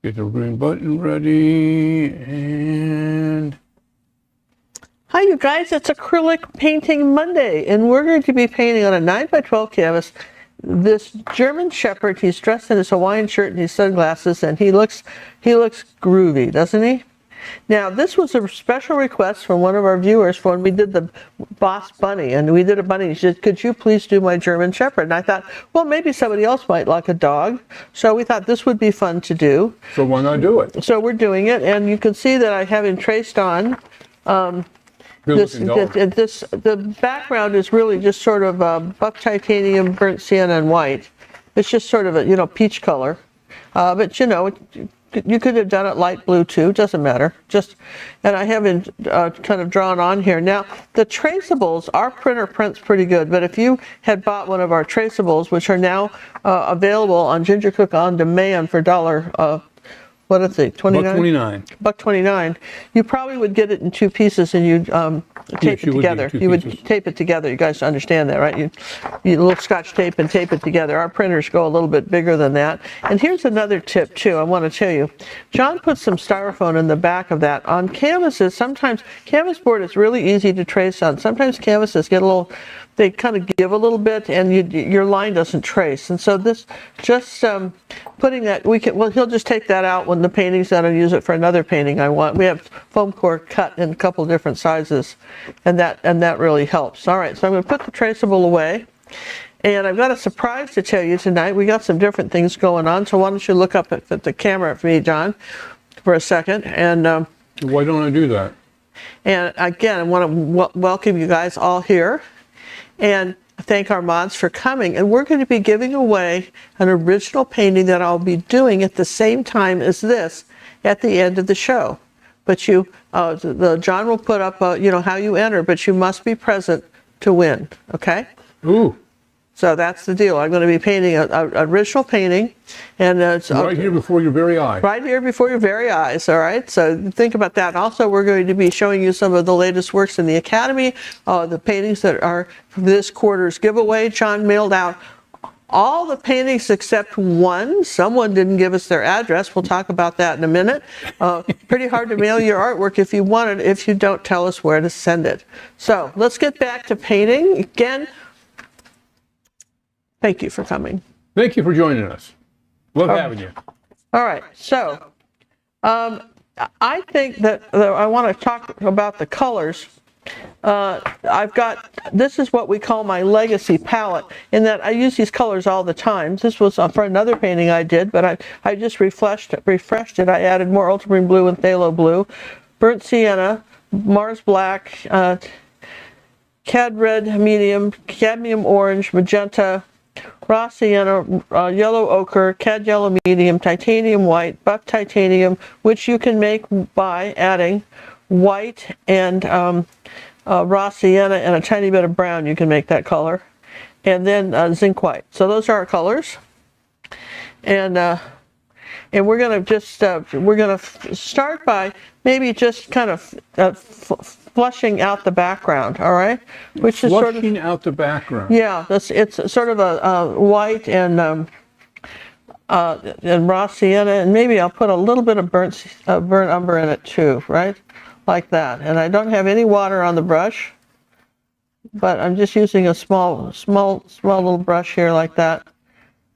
Get the green button ready, and hi you guys, it's Acrylic Painting Monday, and we're going to be painting on a 9x12 canvas this German Shepherd. He's dressed in his Hawaiian shirt and his sunglasses, and he looks groovy, doesn't he? Now, this was a special request from one of our viewers for when we did the Boss Bunny, and we did a bunny. She said, could you please do my German Shepherd? And I thought, well, maybe somebody else might like a dog. So we thought this would be fun to do. so why not do it? So we're doing it, and you can see that I have him traced on. The background is really just sort of buff titanium, burnt sienna, and white. It's just sort of a, peach color. But you could have done it light blue too, doesn't matter. And I have it kind of drawn on here. Now, the traceables, our printer prints pretty good, but if you had bought one of our traceables, which are now available on Ginger Cook On Demand for what is it, $29? $1.29. You probably would get it in two pieces, and you'd tape it together. You would tape it together. You guys understand that, right? You little Scotch tape and tape it together. Our printers go a little bit bigger than that. And here's another tip too. I want to tell you. John put some styrofoam in the back of that. On canvases, sometimes canvas board is really easy to trace on. Sometimes canvases get a little. They kind of give a little bit, and your line doesn't trace. And so this, just putting that, he'll just take that out when the painting's done and use it for another painting I want. We have foam core cut in a couple different sizes, and that really helps. All right, so I'm going to put the traceable away. And I've got a surprise to tell you tonight. We got some different things going on, so why don't you look up at the camera for me, John, for a second. And why don't I do that? And again, I want to welcome you guys all here. And thank our mods for coming. And we're going to be giving away an original painting that I'll be doing at the same time as this at the end of the show. But John will put up, how you enter, but you must be present to win. Okay? Ooh. So that's the deal. I'm going to be painting an original painting, and it's right here before your very eyes. Right here before your very eyes. All right. So think about that. Also, we're going to be showing you some of the latest works in the Academy, the paintings that are from this quarter's giveaway. John mailed out all the paintings except one. Someone didn't give us their address. We'll talk about that in a minute. Pretty hard to mail your artwork if you want it, if you don't tell us where to send it. So let's get back to painting again. Thank you for coming. Thank you for joining us. Love having you. All right. So I think that I want to talk about the colors. This is what we call my legacy palette, in that I use these colors all the time. This was for another painting I did, but I just refreshed it. I added more ultramarine blue and phthalo blue, burnt sienna, Mars black, cad red medium, cadmium orange, magenta, raw sienna, yellow ochre, cad yellow medium, titanium white, buff titanium, which you can make by adding white and raw sienna and a tiny bit of brown. You can make that color, and then zinc white. So those are our colors, and we're gonna start by maybe just kind of flushing out the background, all right? Which is flushing out the background. Yeah, it's sort of a white and raw sienna, and maybe I'll put a little bit of burnt umber in it too, right? Like that. And I don't have any water on the brush, but I'm just using a small little brush here like that.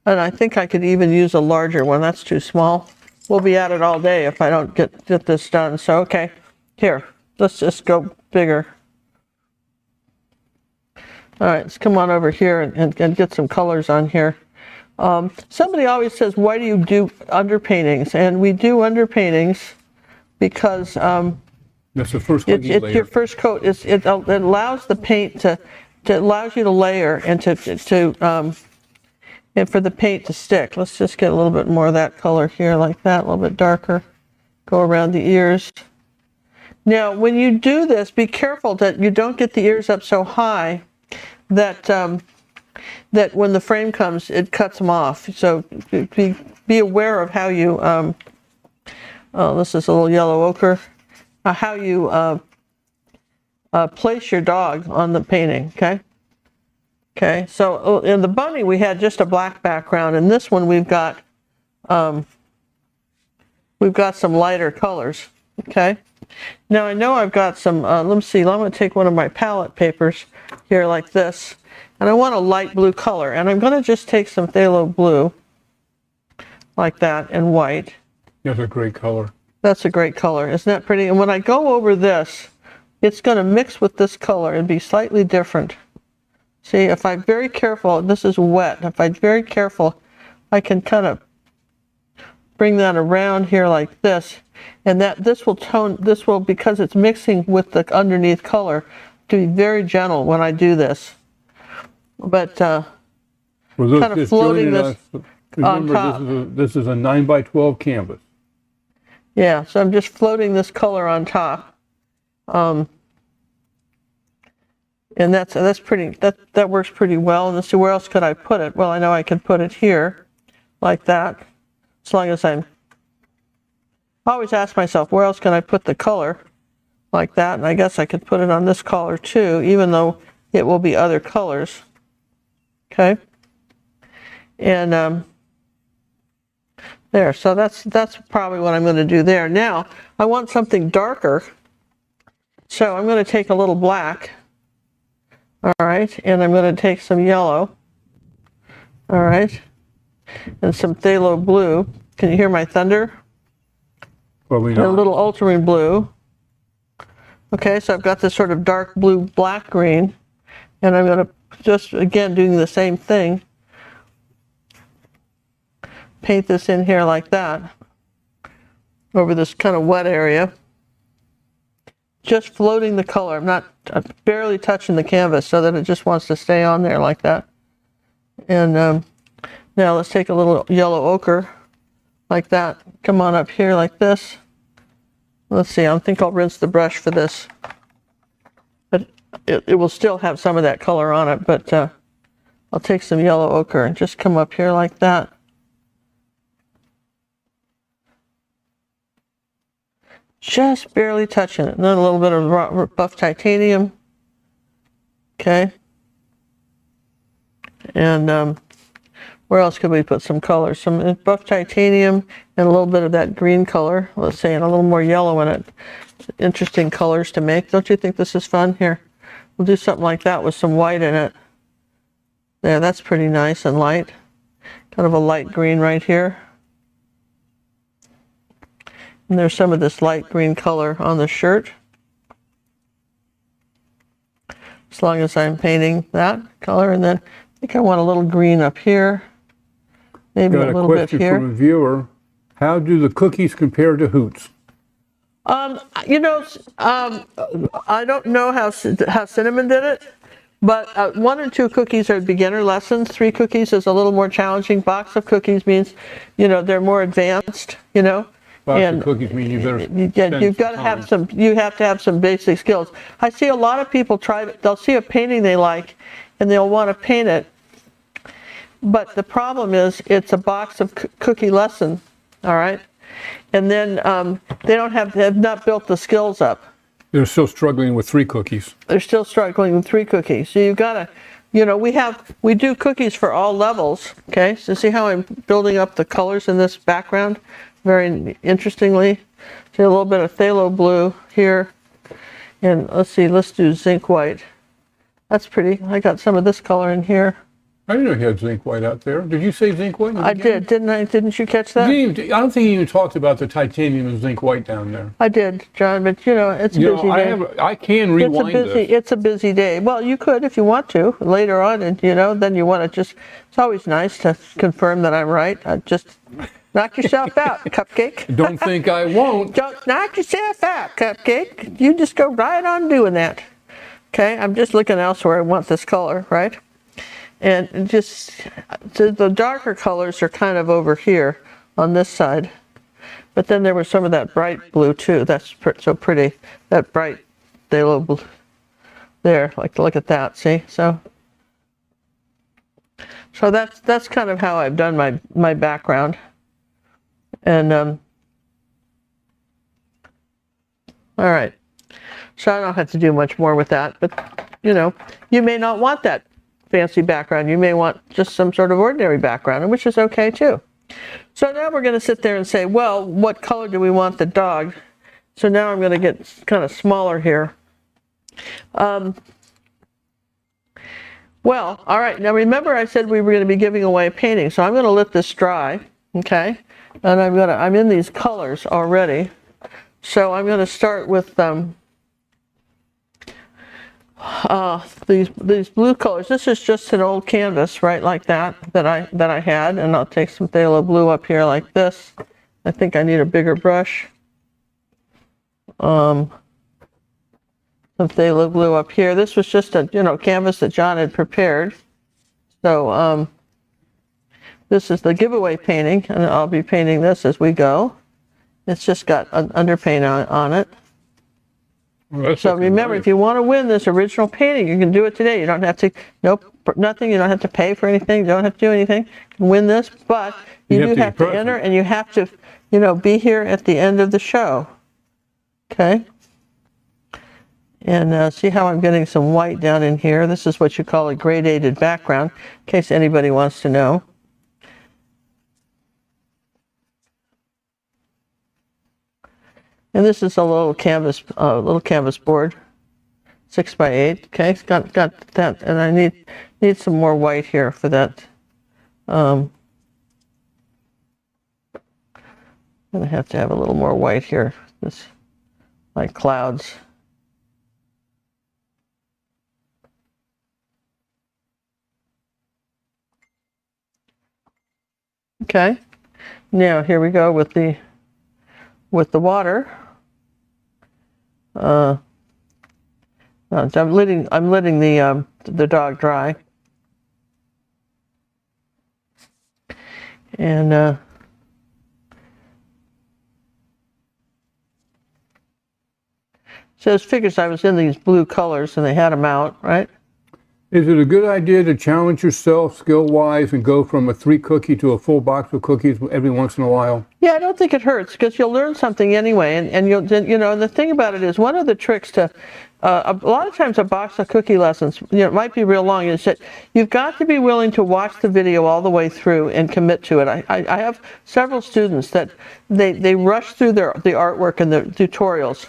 And I think I could even use a larger one. That's too small. We'll be at it all day if I don't get this done. So, okay, here. Let's just go bigger. All right, let's come on over here and get some colors on here. Somebody always says, why do you do underpaintings? And we do underpaintings because that's the first coat you layer. Your first coat. It allows the paint allows you to layer and and for the paint to stick. Let's just get a little bit more of that color here, like that, a little bit darker. Go around the ears. Now, when you do this, be careful that you don't get the ears up so high that that when the frame comes, it cuts them off. So be aware of how you, this is a little yellow ochre, how you place your dog on the painting, okay? Okay, so in the bunny, we had just a black background. In this one, we've got we've got some lighter colors, okay? Now I know I've got some, let me see, I'm going to take one of my palette papers here like this, and I want a light blue color, and I'm going to just take some phthalo blue like that and white. That's a great color. That's a great color. Isn't that pretty? And when I go over this, it's going to mix with this color and be slightly different. See, if I'm very careful, this is wet. If I'm very careful, I can kind of bring that around here like this. And that this will, because it's mixing with the underneath color, to be very gentle when I do this. But kind of floating this on top. This is a 9x12 canvas. Yeah, so I'm just floating this color on top. And that's pretty, that works pretty well. And let's see, where else could I put it? Well, I know I could put it here like that, as long as I always ask myself, where else can I put the color like that? And I guess I could put it on this color too, even though it will be other colors. Okay. And there, so that's probably what I'm going to do there. Now, I want something darker, so I'm going to take a little black. All right, and I'm going to take some yellow. All right, and some phthalo blue. Can you hear my thunder? Probably And not. a little ultramarine blue. Okay, so I've got this sort of dark blue, black green, and I'm going to just, again, doing the same thing. Paint this in here like that, over this kind of wet area. Just floating the color. I'm barely touching the canvas so that it just wants to stay on there like that. And now let's take a little yellow ochre like that. Come on up here like this. Let's see, I think I'll rinse the brush for this. But it will still have some of that color on it, but I'll take some yellow ochre and just come up here like that. Just barely touching it. And then a little bit of buff titanium. Okay. And where else could we put some color? Some buff titanium and a little bit of that green color, let's say, and a little more yellow in it. Interesting colors to make. Don't you think this is fun? Here, we'll do something like that with some white in it. There, that's pretty nice and light. Kind of a light green right here. And there's some of this light green color on the shirt. As long as I'm painting that color, and then I think I want a little green up here. Maybe a little bit here. Got a question from a viewer. How do the cookies compare to Hoots? You know, I don't know how Cinnamon did it, but 1 and 2 cookies are beginner lessons. 3 cookies is a little more challenging. Box of cookies means, you know, they're more advanced, you know. Box of cookies mean you better you've got to have some, you have to have some basic skills. I see a lot of people they'll see a painting they like and they'll want to paint it. But the problem is it's a box of cookie lesson, all right? And then they have not built the skills up. They're still struggling with 3 cookies. They're still struggling with 3 cookies. So you've got to, you know, we do cookies for all levels, okay? So see how I'm building up the colors in this background? Very interestingly. See a little bit of phthalo blue here. And let's see, let's do zinc white. That's pretty. I got some of this color in here. I didn't know you had zinc white out there. Did you say zinc white? I did, didn't I? Didn't you catch that? I don't think you even talked about the titanium and zinc white down there. I did, John, but you know, it's a busy day. I can rewind this. It's a busy day. Well, you could if you want to later on, and you know, then you want to just, it's always nice to confirm that I'm right. Just knock yourself out, Cupcake. Don't think I won't. Don't knock yourself out, Cupcake. You just go right on doing that. Okay, I'm just looking elsewhere. I want this color, right? And just the darker colors are kind of over here on this side. But then there was some of that bright blue too. That's so pretty. That bright phthalo blue there. Like, look at that. See? So that's kind of how I've done my background. And all right. So I don't have to do much more with that. But you know, you may not want that fancy background. You may want just some sort of ordinary background, which is okay too. So now we're going to sit there and say, well, what color do we want the dog? So now I'm going to get kind of smaller here. Well, all right, now remember I said we were going to be giving away a painting, so I'm going to let this dry, okay? And I'm in these colors already. So I'm going to start with these blue colors. This is just an old canvas, right, like that I had, and I'll take some phthalo blue up here like this. I think I need a bigger brush. Some phthalo blue up here. This was just a canvas that John had prepared. So this is the giveaway painting, and I'll be painting this as we go. It's just got an underpaint on it. Well, so remember, if you want to win this original painting, you can do it today. You don't have to, nothing. You don't have to pay for anything. You don't have to do anything. You can win this, but you do have to enter, and you have to, be here at the end of the show. Okay. And see how I'm getting some white down in here. This is what you call a gradated background, in case anybody wants to know. And this is a little canvas board, 6x8. Okay, it's got that, and I need some more white here for that. I'm gonna have to have a little more white here. This, like clouds. Okay, now here we go with the water. I'm letting the dog dry, and so it figures I was in these blue colors and they had them out, right? Is it a good idea to challenge yourself skill-wise and go from a 3-cookie to a full box of cookies every once in a while? Yeah, I don't think it hurts because you'll learn something anyway. And you'll, the thing about it is one of the tricks to, a lot of times a box of cookie lessons, it might be real long, is that you've got to be willing to watch the video all the way through and commit to it. I have several students that they rush through the artwork and the tutorials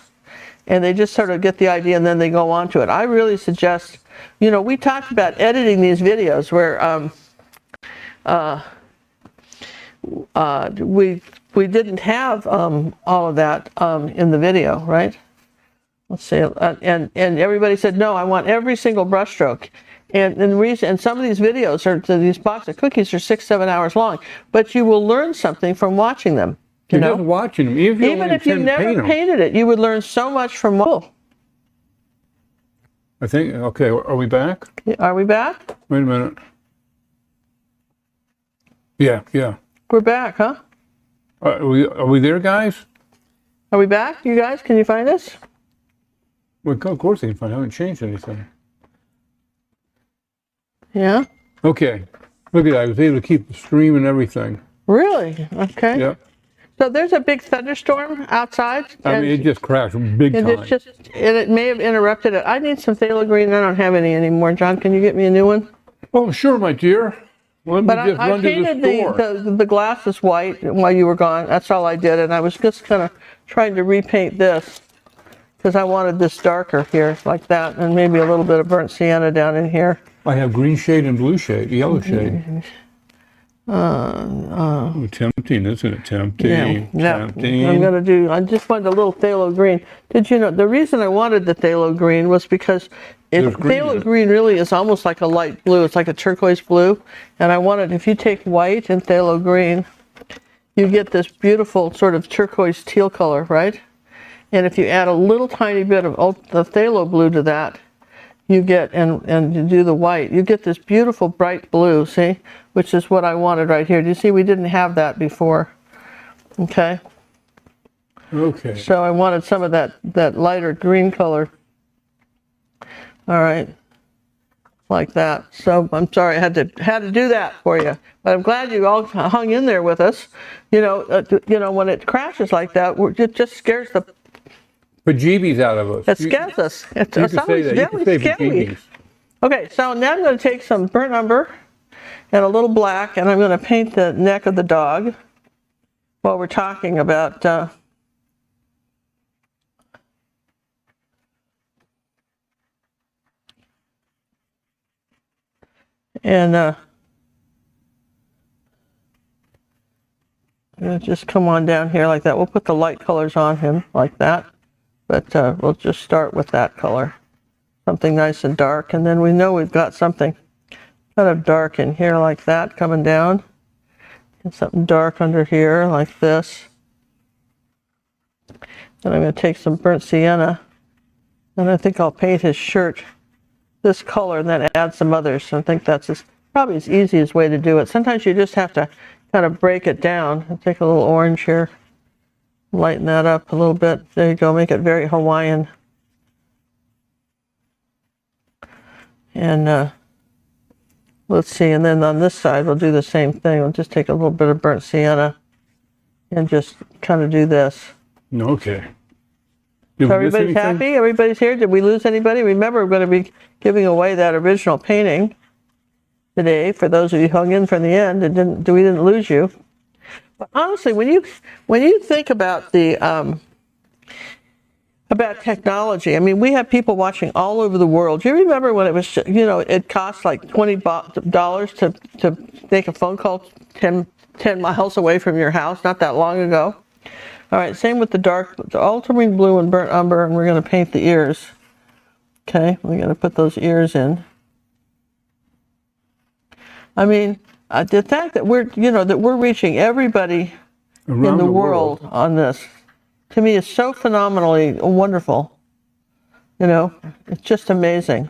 and they just sort of get the idea and then they go on to it. I really suggest, we talked about editing these videos where we didn't have all of that in the video, right? Let's see, and everybody said no. I want every single brushstroke, and the reason, and some of these videos these box of cookies are 6-7 hours long, but you will learn something from watching them. You're just watching them, even if you never painted it, you would learn so much from. I think. Okay, are we back? Are we back? Wait a minute. Yeah. We're back, huh? Are we there, guys? Are we back, you guys? Can you find us? Well, of course they can find. I haven't changed anything. Yeah. Okay. Look at that. I was able to keep the stream and everything. Really? Okay. Yeah. So there's a big thunderstorm outside. I mean, it just crashed big time. And it may have interrupted it. I need some phthalo green. I don't have any anymore. John, can you get me a new one? Oh, sure, my dear. Let me just run to the store. I painted the glasses white while you were gone. That's all I did. And I was just kind of trying to repaint this because I wanted this darker here like that. And maybe a little bit of burnt sienna down in here. I have green shade and blue shade, yellow shade. Tempting, isn't it? Tempting. Yeah. Tempting. I just wanted a little phthalo green. Did you know, the reason I wanted the phthalo green was because phthalo green really is almost like a light blue. It's like a turquoise blue. And I wanted, if you take white and phthalo green, you get this beautiful sort of turquoise teal color, right? And if you add a little tiny bit of the phthalo blue to that, you get, and you do the white, you get this beautiful bright blue, see? Which is what I wanted right here. Do you see we didn't have that before? Okay. Okay. So I wanted some of that lighter green color. All right. Like that. So I'm sorry I had to do that for you. But I'm glad you all hung in there with us. When it crashes like that, it just scares the bejeebies out of us. It scares us. It's you can say that. You can say bejeebies. Okay, so now I'm going to take some burnt umber and a little black, and I'm going to paint the neck of the dog while we're talking about and just come on down here like that. We'll put the light colors on him like that, but we'll just start with that color, something nice and dark, and then we know we've got something kind of dark in here like that coming down, and something dark under here like this. Then I'm going to take some burnt sienna, and I think I'll paint his shirt this color and then add some others. So I think that's probably as easiest way to do it. Sometimes you just have to kind of break it down. I'll take a little orange here, lighten that up a little bit. There you go, make it very Hawaiian. And let's see, and then on this side we'll do the same thing. We'll just take a little bit of burnt sienna and just kind of do this. Okay. So everybody's happy? Everybody's here? Did we lose anybody? Remember, we're going to be giving away that original painting today for those of you who hung in from the end and we didn't lose you. But honestly, when you think about the about technology, I mean, we have people watching all over the world. Do you remember when it was, you know, it cost like $20 to make a phone call 10 miles away from your house? Not that long ago. All right, same with the ultramarine blue and burnt umber, and we're going to paint the ears. Okay, we're going to put those ears in. I mean, the fact that we're reaching everybody in the world on this, to me, is so phenomenally wonderful. You know, it's just amazing.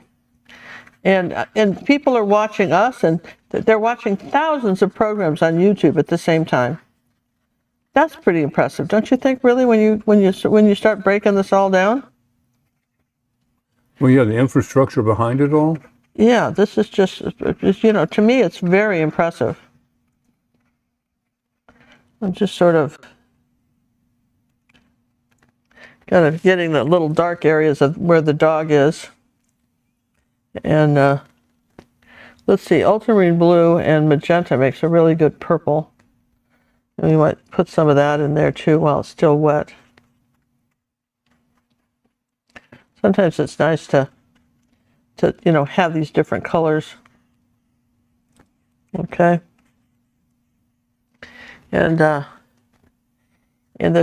And people are watching us, and they're watching thousands of programs on YouTube at the same time. That's pretty impressive, don't you think? Really, when you start breaking this all down. Well, yeah, the infrastructure behind it all. Yeah, this is just, you know, to me, it's very impressive. I'm just sort of kind of getting the little dark areas of where the dog is. And let's see, ultramarine blue and magenta makes a really good purple. And we might put some of that in there too while it's still wet. Sometimes it's nice to you know, have these different colors. Okay. And the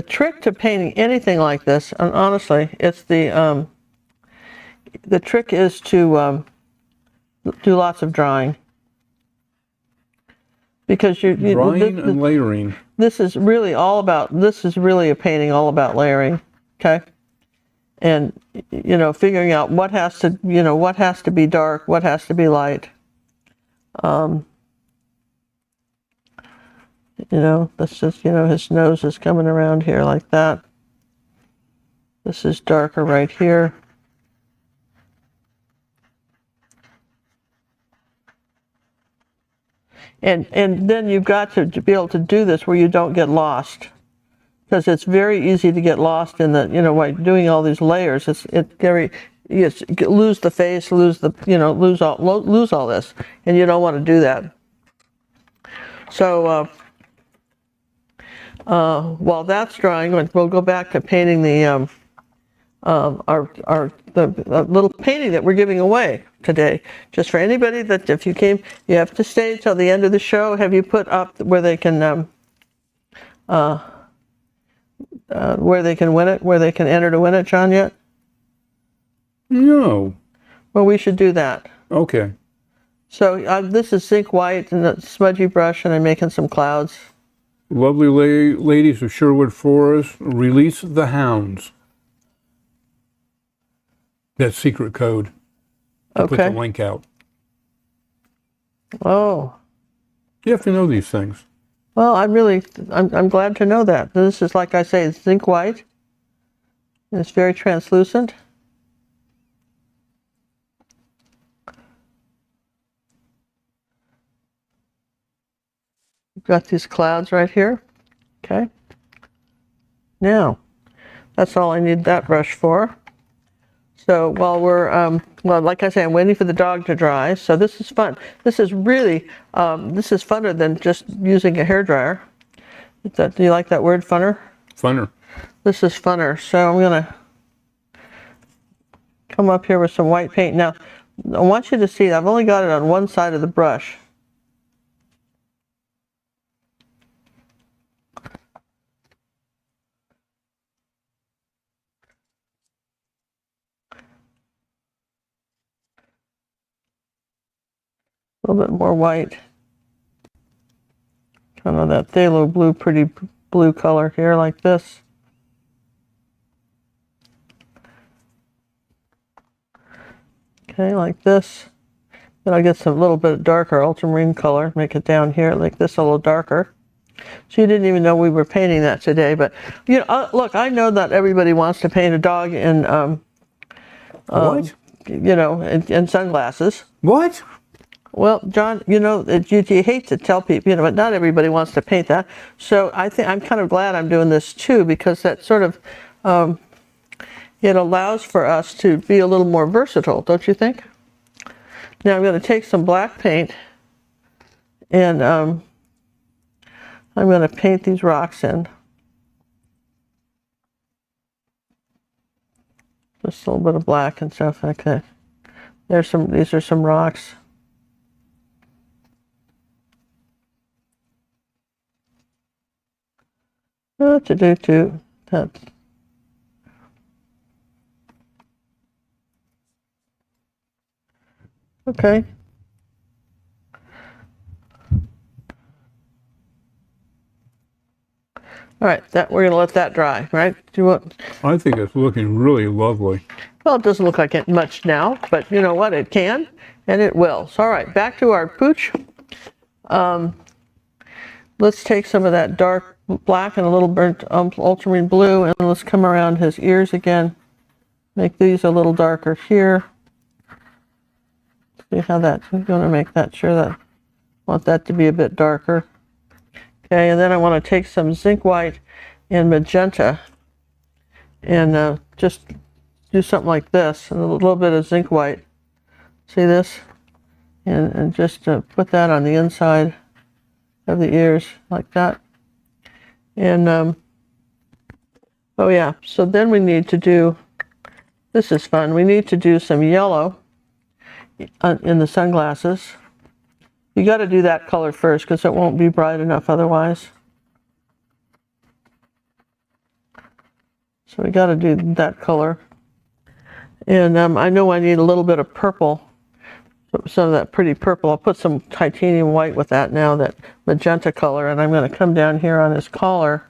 trick to painting anything like this, and honestly, it's the trick is to do lots of drying. Because drying and layering. This is really a painting all about layering, okay? And, you know, figuring out what has to be dark, what has to be light. You know, that's just, you know, his nose is coming around here like that. This is darker right here. And then you've got to be able to do this where you don't get lost, because it's very easy to get lost in the, you know, by doing all these layers. You lose the face, lose all this, and you don't want to do that. So while that's drying, we'll go back to painting the the little painting that we're giving away today. Just for anybody that, if you came, you have to stay till the end of the show. Have you put up where they can win it, where they can enter to win it, John, yet? No. Well, we should do that. Okay. So this is zinc white and a smudgy brush, and I'm making some clouds. Lovely ladies of Sherwood Forest, release the hounds. That secret code. Okay. Put the link out. Oh. You have to know these things. Well, I'm glad to know that. This is, like I say, it's zinc white. And it's very translucent. We've got these clouds right here. Okay. Now, that's all I need that brush for. So while we're, well, like I say, I'm waiting for the dog to dry. So this is fun. This is really, this is funner than just using a hairdryer. Do you like that word, funner? Funner. This is funner. So I'm gonna come up here with some white paint. Now, I want you to see, I've only got it on one side of the brush. A little bit more white. Kind of that phthalo blue, pretty blue color here, like this. Okay, like this. Then I get some little bit darker ultramarine color, make it down here like this, a little darker. So you didn't even know we were painting that today, but you know, look, I know that everybody wants to paint a dog in, What? you know, in sunglasses. What? Well, John, you know, you hate to tell people, you know, but not everybody wants to paint that. So I think I'm kind of glad I'm doing this too, because that sort of, it allows for us to be a little more versatile, don't you think? Now I'm going to take some black paint and I'm going to paint these rocks in. Just a little bit of black and stuff like that. These are some rocks. That. Okay. All right, we're gonna let that dry, right? Do you want? I think it's looking really lovely. Well, it doesn't look like it much now, but you know what? It can, and it will. So, all right, back to our pooch. Let's take some of that dark black and a little burnt ultramarine blue, and let's come around his ears again. Make these a little darker here. See how that's going to make that sure that I want that to be a bit darker. Okay, and then I want to take some zinc white and magenta and just do something like this, and a little bit of zinc white. See this? And just put that on the inside of the ears like that. And oh yeah, so then we need to do, this is fun, we need to do some yellow in the sunglasses. You got to do that color first because it won't be bright enough otherwise. So we got to do that color. And I know I need a little bit of purple, some of that pretty purple. I'll put some titanium white with that now, that magenta color, and I'm going to come down here on his collar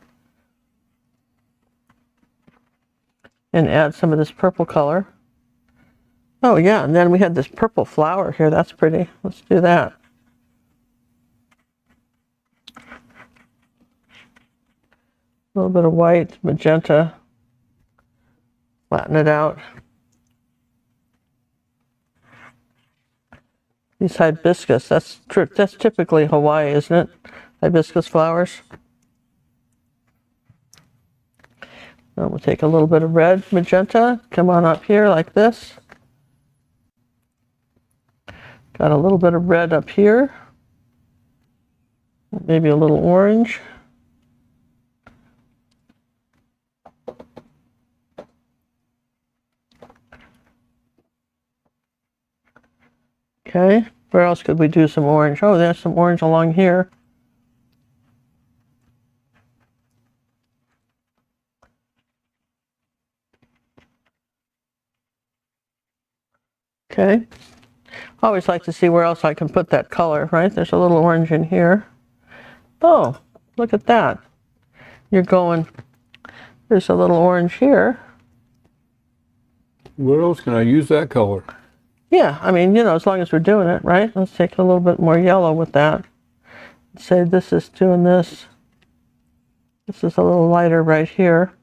and add some of this purple color. Oh yeah, and then we had this purple flower here. That's pretty. Let's do that. A little bit of white, magenta. Flatten it out. These hibiscus, that's typically Hawaii, isn't it? Hibiscus flowers. Then we'll take a little bit of red, magenta, come on up here like this. Got a little bit of red up here. Maybe a little orange. Okay, where else could we do some orange? Oh, there's some orange along here. Okay, I always like to see where else I can put that color, right? There's a little orange in here. Oh, look at that. You're going, there's a little orange here. Where else can I use that color? Yeah, I mean, you know, as long as we're doing it, right? Let's take a little bit more yellow with that. Say this is doing this. This is a little lighter right here.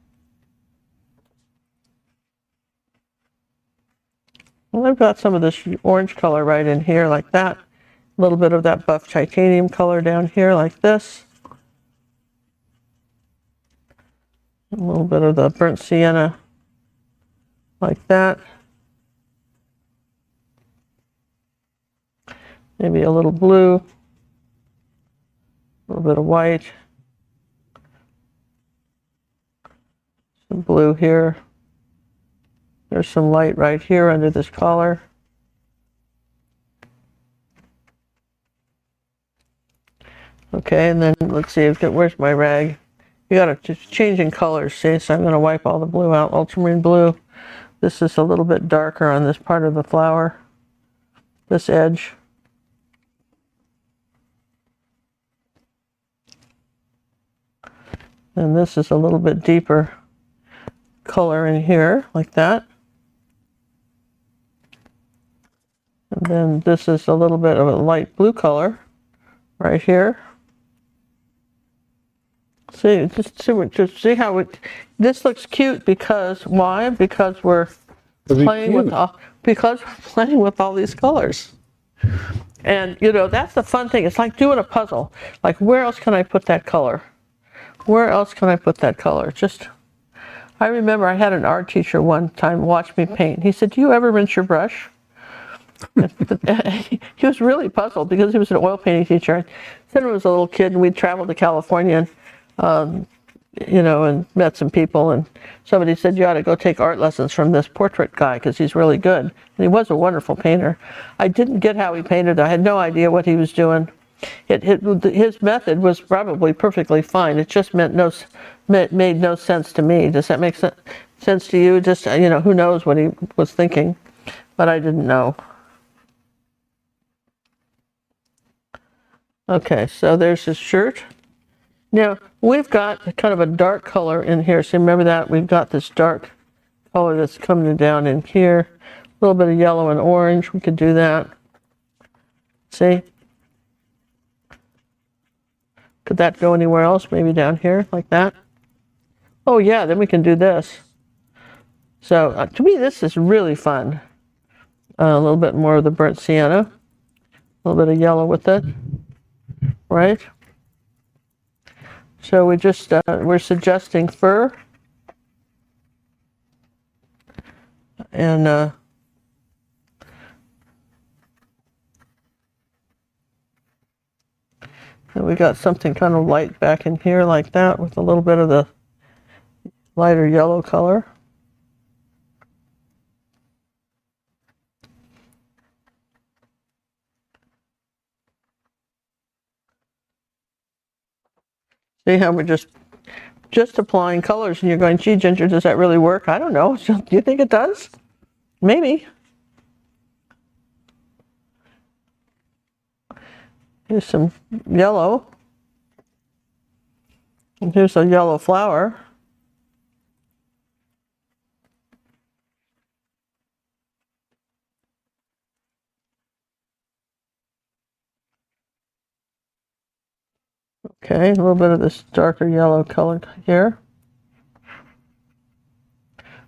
Well, I've got some of this orange color right in here like that. A little bit of that buff titanium color down here like this. A little bit of the burnt sienna like that. Maybe a little blue, a little bit of white, some blue here. There's some light right here under this collar. Okay, and then let's see, where's my rag? You gotta just change in colors, see? So I'm gonna wipe all the blue out, ultramarine blue. This is a little bit darker on this part of the flower, this edge. And this is a little bit deeper color in here, like that. And then this is a little bit of a light blue color right here. See, just see how this looks cute because why? Because we're playing with all these colors. And you know, that's the fun thing. It's like doing a puzzle. Like, where else can I put that color? Where else can I put that color? I remember I had an art teacher one time watch me paint. He said, "Do you ever rinse your brush?" He was really puzzled because he was an oil painting teacher. Sienna was a little kid, and we'd traveled to California, and you know, and met some people. And somebody said, "You ought to go take art lessons from this portrait guy because he's really good." And he was a wonderful painter. I didn't get how he painted. I had no idea what he was doing. His method was probably perfectly fine. It just made no sense to me. Does that make sense to you? Just, you know, who knows what he was thinking, but I didn't know. Okay, so there's his shirt. Now, we've got kind of a dark color in here. So remember that? We've got this dark color that's coming down in here. A little bit of yellow and orange. We could do that. See? Could that go anywhere else? Maybe down here, like that? Oh yeah, then we can do this. So to me, this is really fun. A little bit more of the burnt sienna. A little bit of yellow with it. Right? So we just, we're suggesting fur. And we got something kind of light back in here like that with a little bit of the lighter yellow color. See how we're just applying colors, and you're going, "Gee, Ginger, does that really work?" I don't know. Do you think it does? Maybe. Here's some yellow. And here's a yellow flower. Okay, a little bit of this darker yellow color here.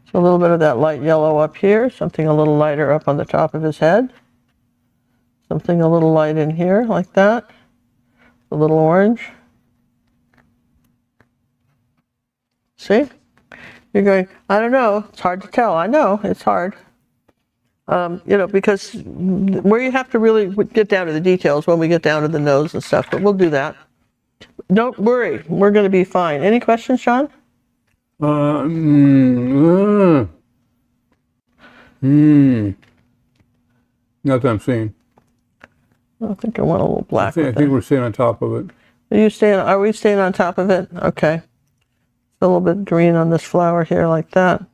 So a little bit of that light yellow up here, something a little lighter up on the top of his head. Something a little light in here, like that. A little orange. See? You're going, I don't know, it's hard to tell. I know, it's hard. You know, because where you have to really get down to the details when we get down to the nose and stuff, but we'll do that. Don't worry, we're going to be fine. Any questions, Sean? Not that I'm seeing. I think I want a little black. I think we're staying on top of it. Are we staying on top of it? Okay. A little bit green on this flower here, like that.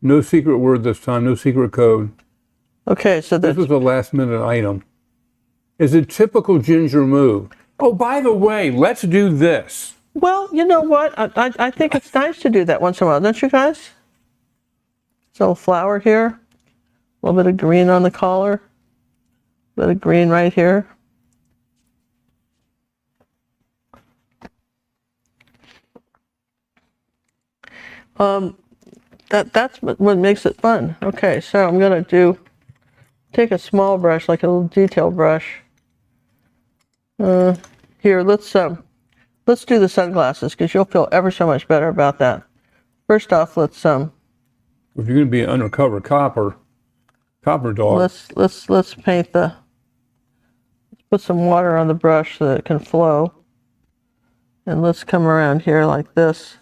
No secret word this time, no secret code. Okay, so this was a last minute item. Is a typical Ginger move. Oh, by the way, let's do this. Well, you know what? I think it's nice to do that once in a while, don't you guys? So flower here, a little bit of green on the collar, a bit of green right here. That's what makes it fun. Okay, so I'm gonna take a small brush, like a little detail brush. Here, let's do the sunglasses because you'll feel ever so much better about that. First off, let's if you're gonna be an undercover copper dog. Let's paint put some water on the brush so that it can flow. And let's come around here like this.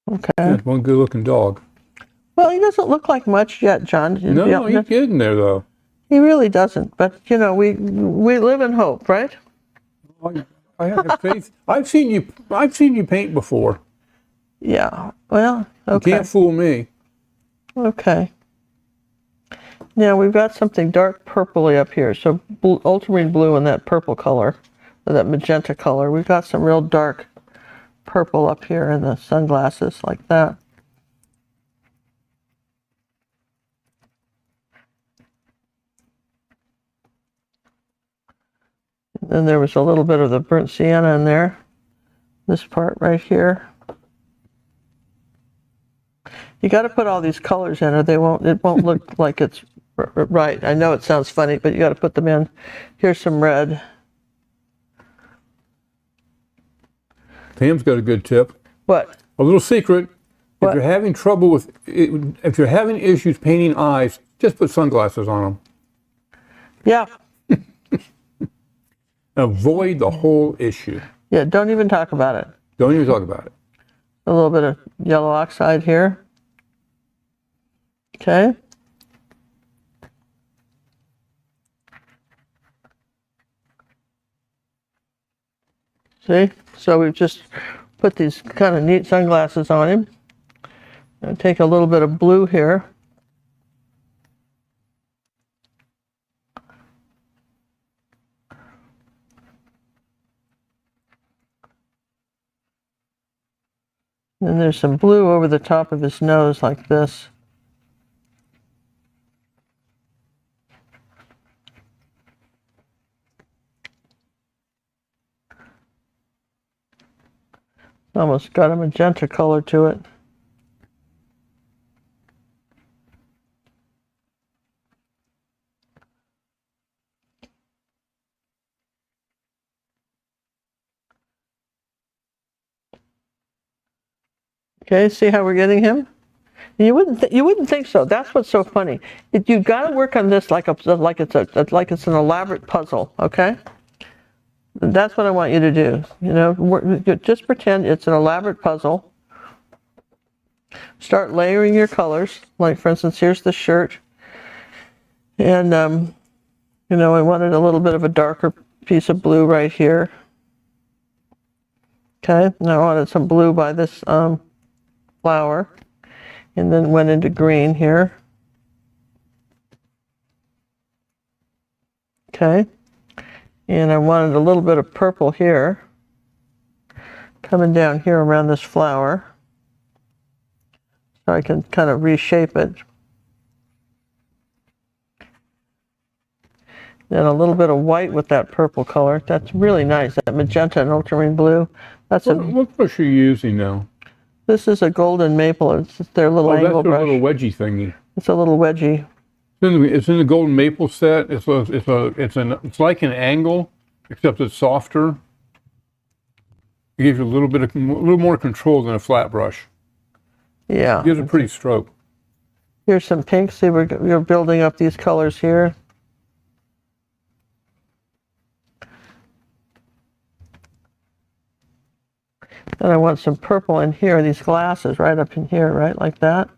Okay. That's one good looking dog. Well, he doesn't look like much yet, John. No, he's getting there though. He really doesn't. But you know, we live in hope, right? I have faith. I've seen you paint before. Yeah. Well, okay. You can't fool me. Okay. Now we've got something dark purpley up here. So ultramarine blue and that purple color, or that magenta color. We've got some real dark purple up here in the sunglasses like that. And then there was a little bit of the burnt sienna in there. This part right here. You got to put all these colors in, or it won't look like it's right. I know it sounds funny, but you got to put them in. Here's some red. Pam's got a good tip. What? A little secret. What? If you're having trouble with, if you're having issues painting eyes, just put sunglasses on them. Yeah. Avoid the whole issue. Yeah, don't even talk about it. Don't even talk about it. A little bit of yellow oxide here. Okay. See? So we've just put these kind of neat sunglasses on him. I'll take a little bit of blue here. And there's some blue over the top of his nose like this. Almost got a magenta color to it. Okay, see how we're getting him? You wouldn't think so. That's what's so funny. You've got to work on this like it's an elaborate puzzle. Okay. That's what I want you to do. You know, just pretend it's an elaborate puzzle. Start layering your colors. Like for instance, here's the shirt, and you know, I wanted a little bit of a darker piece of blue right here. Okay, and I wanted some blue by this flower, and then went into green here. Okay. And I wanted a little bit of purple here, coming down here around this flower, so I can kind of reshape it. Then a little bit of white with that purple color. That's really nice. That magenta and ultramarine blue. That's what brush are you using now? This is a golden maple. It's just their little angle brush. That's a little wedgy thingy. It's a little wedgy. It's in the golden maple set. It's like an angle, except it's softer. It gives you a little more control than a flat brush. Yeah. It gives a pretty stroke. Here's some pink. See, we're building up these colors here. And I want some purple in here, these glasses right up in here, right like that.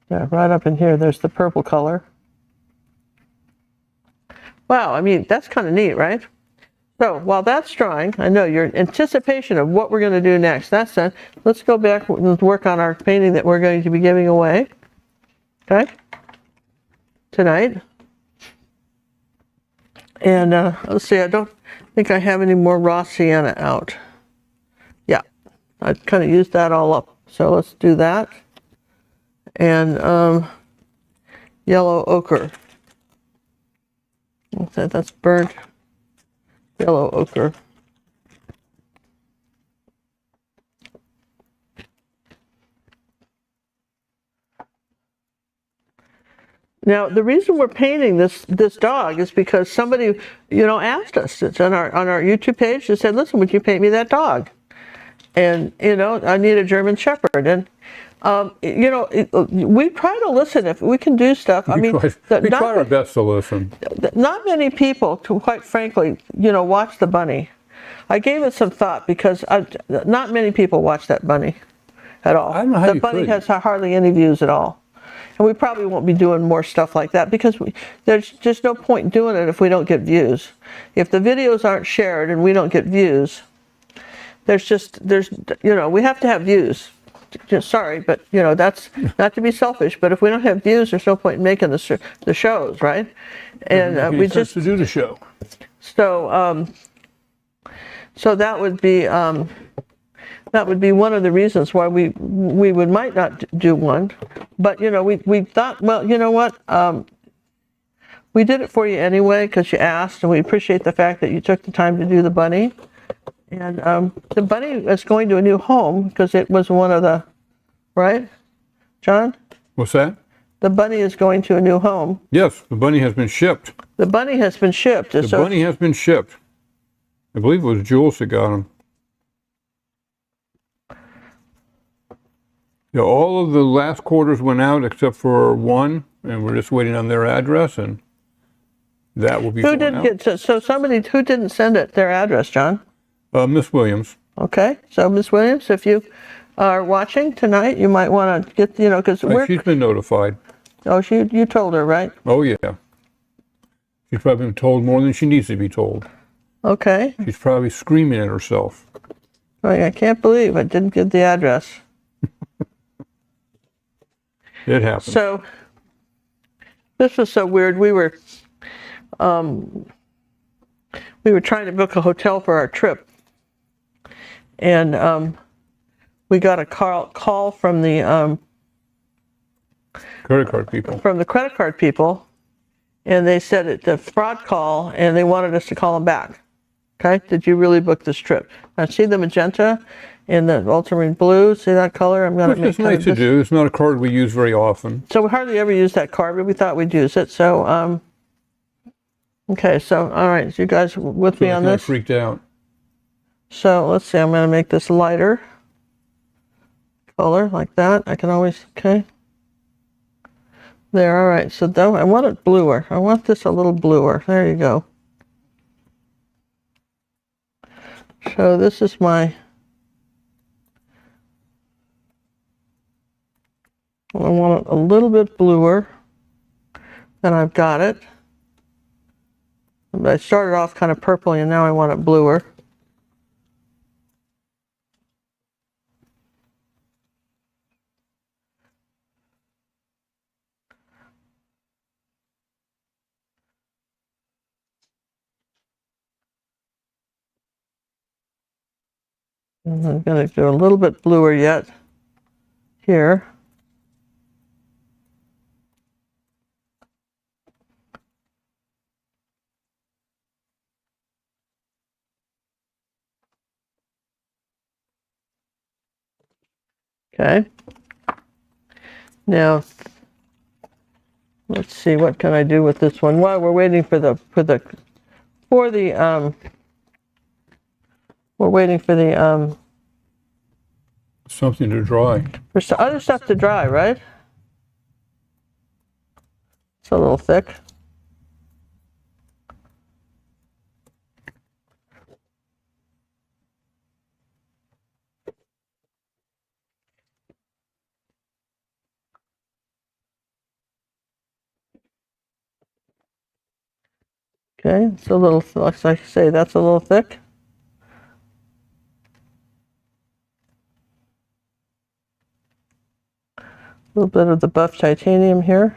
Yeah, right up in here, there's the purple color. Wow, I mean, that's kind of neat, right? So while that's drying, I know your anticipation of what we're going to do next, that's done. Let's go back and work on our painting that we're going to be giving away, okay, tonight. And let's see, I don't think I have any more raw sienna out. Yeah, I kind of used that all up. So let's do that. And yellow ochre. That's burnt yellow ochre. Now, the reason we're painting this dog is because somebody, asked us. It's on our YouTube page. They said, "Listen, would you paint me that dog?" And I need a German Shepherd. And we try to listen if we can do stuff. We try our best to listen. Not many people, quite frankly, watch the bunny. I gave it some thought because not many people watch that bunny at all. I don't know how the bunny could. has hardly any views at all. And we probably won't be doing more stuff like that because there's just no point in doing it if we don't get views. If the videos aren't shared and we don't get views, we have to have views. Sorry, but that's not to be selfish. But if we don't have views, there's no point in making the shows, right? And we just to do the show. So that would be one of the reasons why we might not do one. But we thought, well, you know what? We did it for you anyway because you asked, and we appreciate the fact that you took the time to do the bunny. And the bunny is going to a new home because it was one of the, right, John? What's that? The bunny is going to a new home. Yes, the bunny has been shipped. The bunny has been shipped. The bunny has been shipped. I believe it was Jules that got him. Yeah, all of the last quarters went out except for one, and we're just waiting on their address, and that will be Who going didn't out. so somebody who didn't send it their address, John? Miss Williams. Okay, so Miss Williams, if you are watching tonight, you might want to get, because She's been notified. Oh, you told her, right? Oh, yeah. She's probably been told more than she needs to be told. Okay. She's probably screaming at herself. I can't believe I didn't get the address. It happens. So, this was so weird. We were trying to book a hotel for our trip. And we got a call from the Credit card people. From the credit card people, and they said it's a fraud call, and they wanted us to call them back. Okay, did you really book this trip? Now see the magenta and the ultramarine blue. See that color? I'm going to make. It's nice to do. It's not a card we use very often. So we hardly ever use that card, but we thought we'd use it. So okay, so all right, so you guys with me on this? Freaked out. So let's see. I'm going to make this lighter color like that. I can always there. All right. So though I want it bluer. I want this a little bluer. There you go. So this is I want it a little bit bluer than I've got it. I started off kind of purpley and now I want it bluer. And I'm going to do a little bit bluer yet here. Okay. Now, let's see, what can I do with this one? While we're waiting for the something to dry. For some other stuff to dry, right? It's a little thick. Okay, it's a little, like I say, that's a little thick. A little bit of the buff titanium here.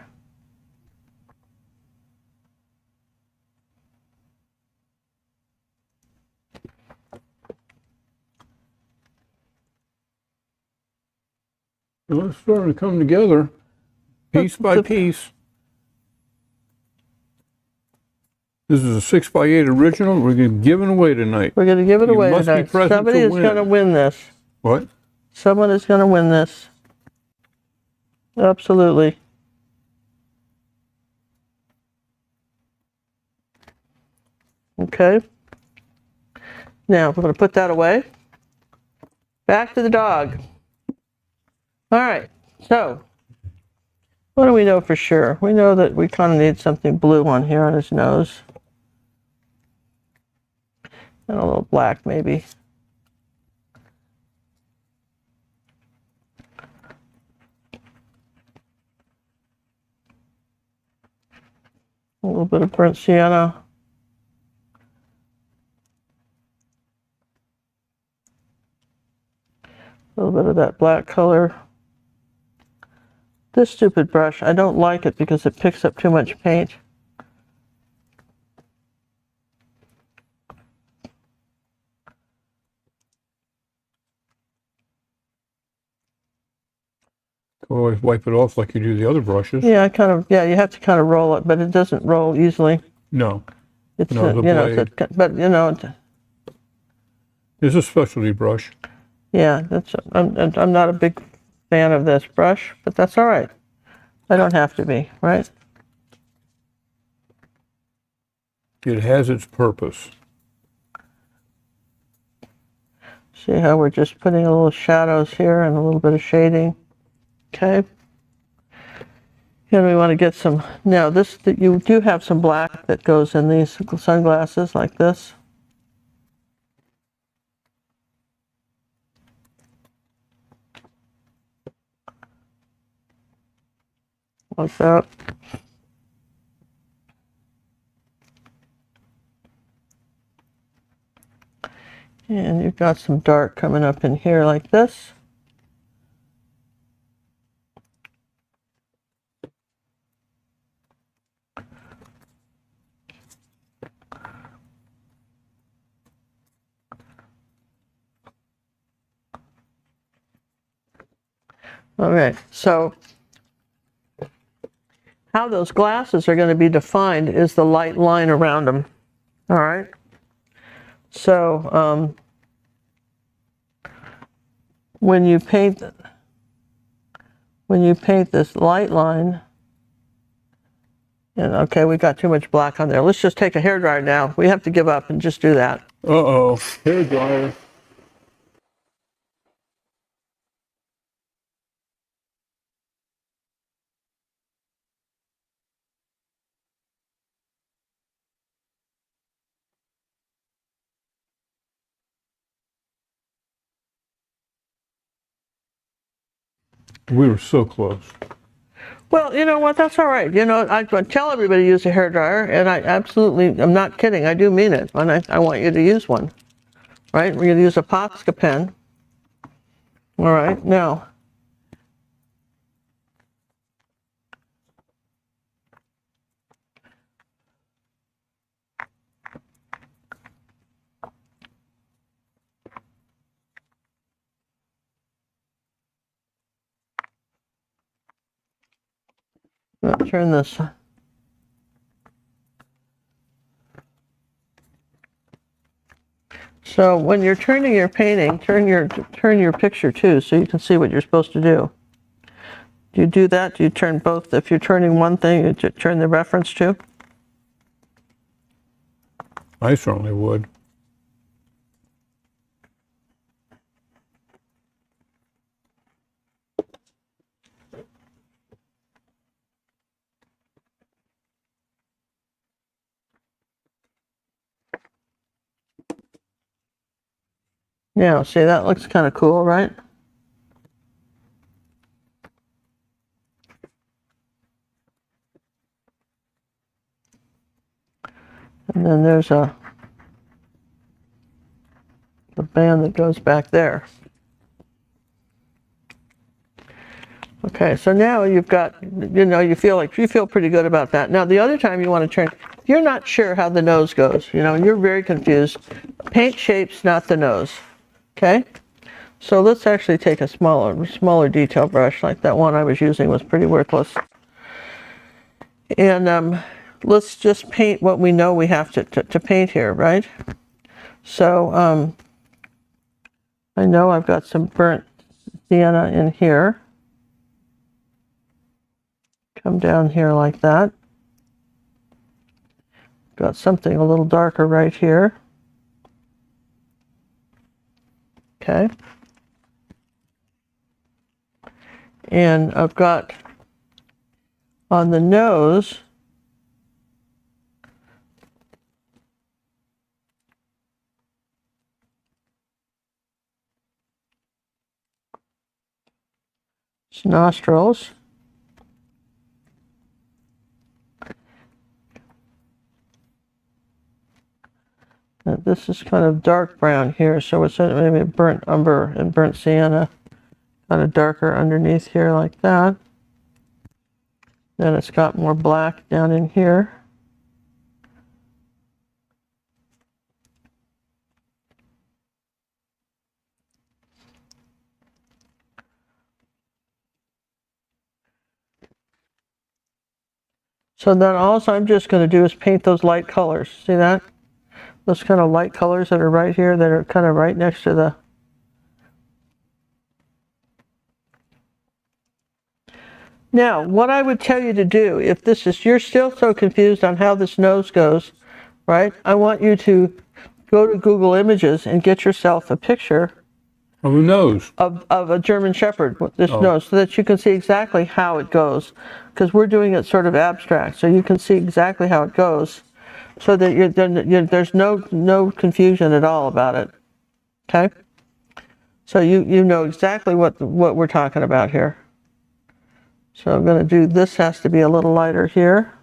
Well, it's starting to come together, piece by piece. This is a 6x8 original. We're going to give it away tonight. We're going to give it away tonight. Somebody is going to win this. What? Someone is going to win this. Absolutely. Okay. Now we're going to put that away. Back to the dog. All right, so what do we know for sure? We know that we kind of need something blue on here on his nose. And a little black maybe. A little bit of burnt sienna. A little bit of that black color. This stupid brush, I don't like it because it picks up too much paint. Always wipe it off like you do the other brushes. Yeah, you have to kind of roll it, but it doesn't roll easily. No. It's No, the blade. but you know, It's a specialty brush. yeah, I'm not a big fan of this brush, but that's all right. I don't have to be, right? It has its purpose. See how we're just putting a little shadows here and a little bit of shading. Okay. And we want to get some, now you do have some black that goes in these sunglasses like this. Like that. And you've got some dark coming up in here like this. All right, so how those glasses are going to be defined is the light line around them. All right. So when you paint this light line, and okay, we got too much black on there. Let's just take a hairdryer now. We have to give up and just do that. Uh-oh, hairdryer. We were so close. Well, you know what? That's all right. You know, I tell everybody to use a hairdryer, and I absolutely, I'm not kidding. I do mean it. And I want you to use one. Right? We're going to use a Posca pen. All right. Now, let's turn this. So when you're turning your painting, turn your picture too, so you can see what you're supposed to do. Do you do that? Do you turn both? If you're turning one thing, you turn the reference too? I certainly would. Yeah, see, that looks kind of cool, right? And then there's the band that goes back there. Okay, so now you've got, you know, you feel pretty good about that. Now the other time you want to turn, if you're not sure how the nose goes, you know, and you're very confused, paint shapes, not the nose. Okay? So let's actually take a smaller detail brush, like that one I was using was pretty worthless. And let's just paint what we know we have to paint here, right? So I know I've got some burnt sienna in here. Come down here like that. Got something a little darker right here. Okay. And I've got on the nose, it's nostrils. This is kind of dark brown here, so it's maybe burnt umber and burnt sienna, kind of darker underneath here like that. Then it's got more black down in here. So then all I'm just going to do is paint those light colors. See that? Those kind of light colors that are right here, that are kind of right next to the... Now, what I would tell you to do, if this is, you're still so confused on how this nose goes, right? I want you to go to Google Images and get yourself a picture of a nose of a German Shepherd with this Oh. nose, so that you can see exactly how it goes. Because we're doing it sort of abstract, so you can see exactly how it goes, so that there's no confusion at all about it. Okay? So you know exactly what we're talking about here. So I'm going to do, this has to be a little lighter here.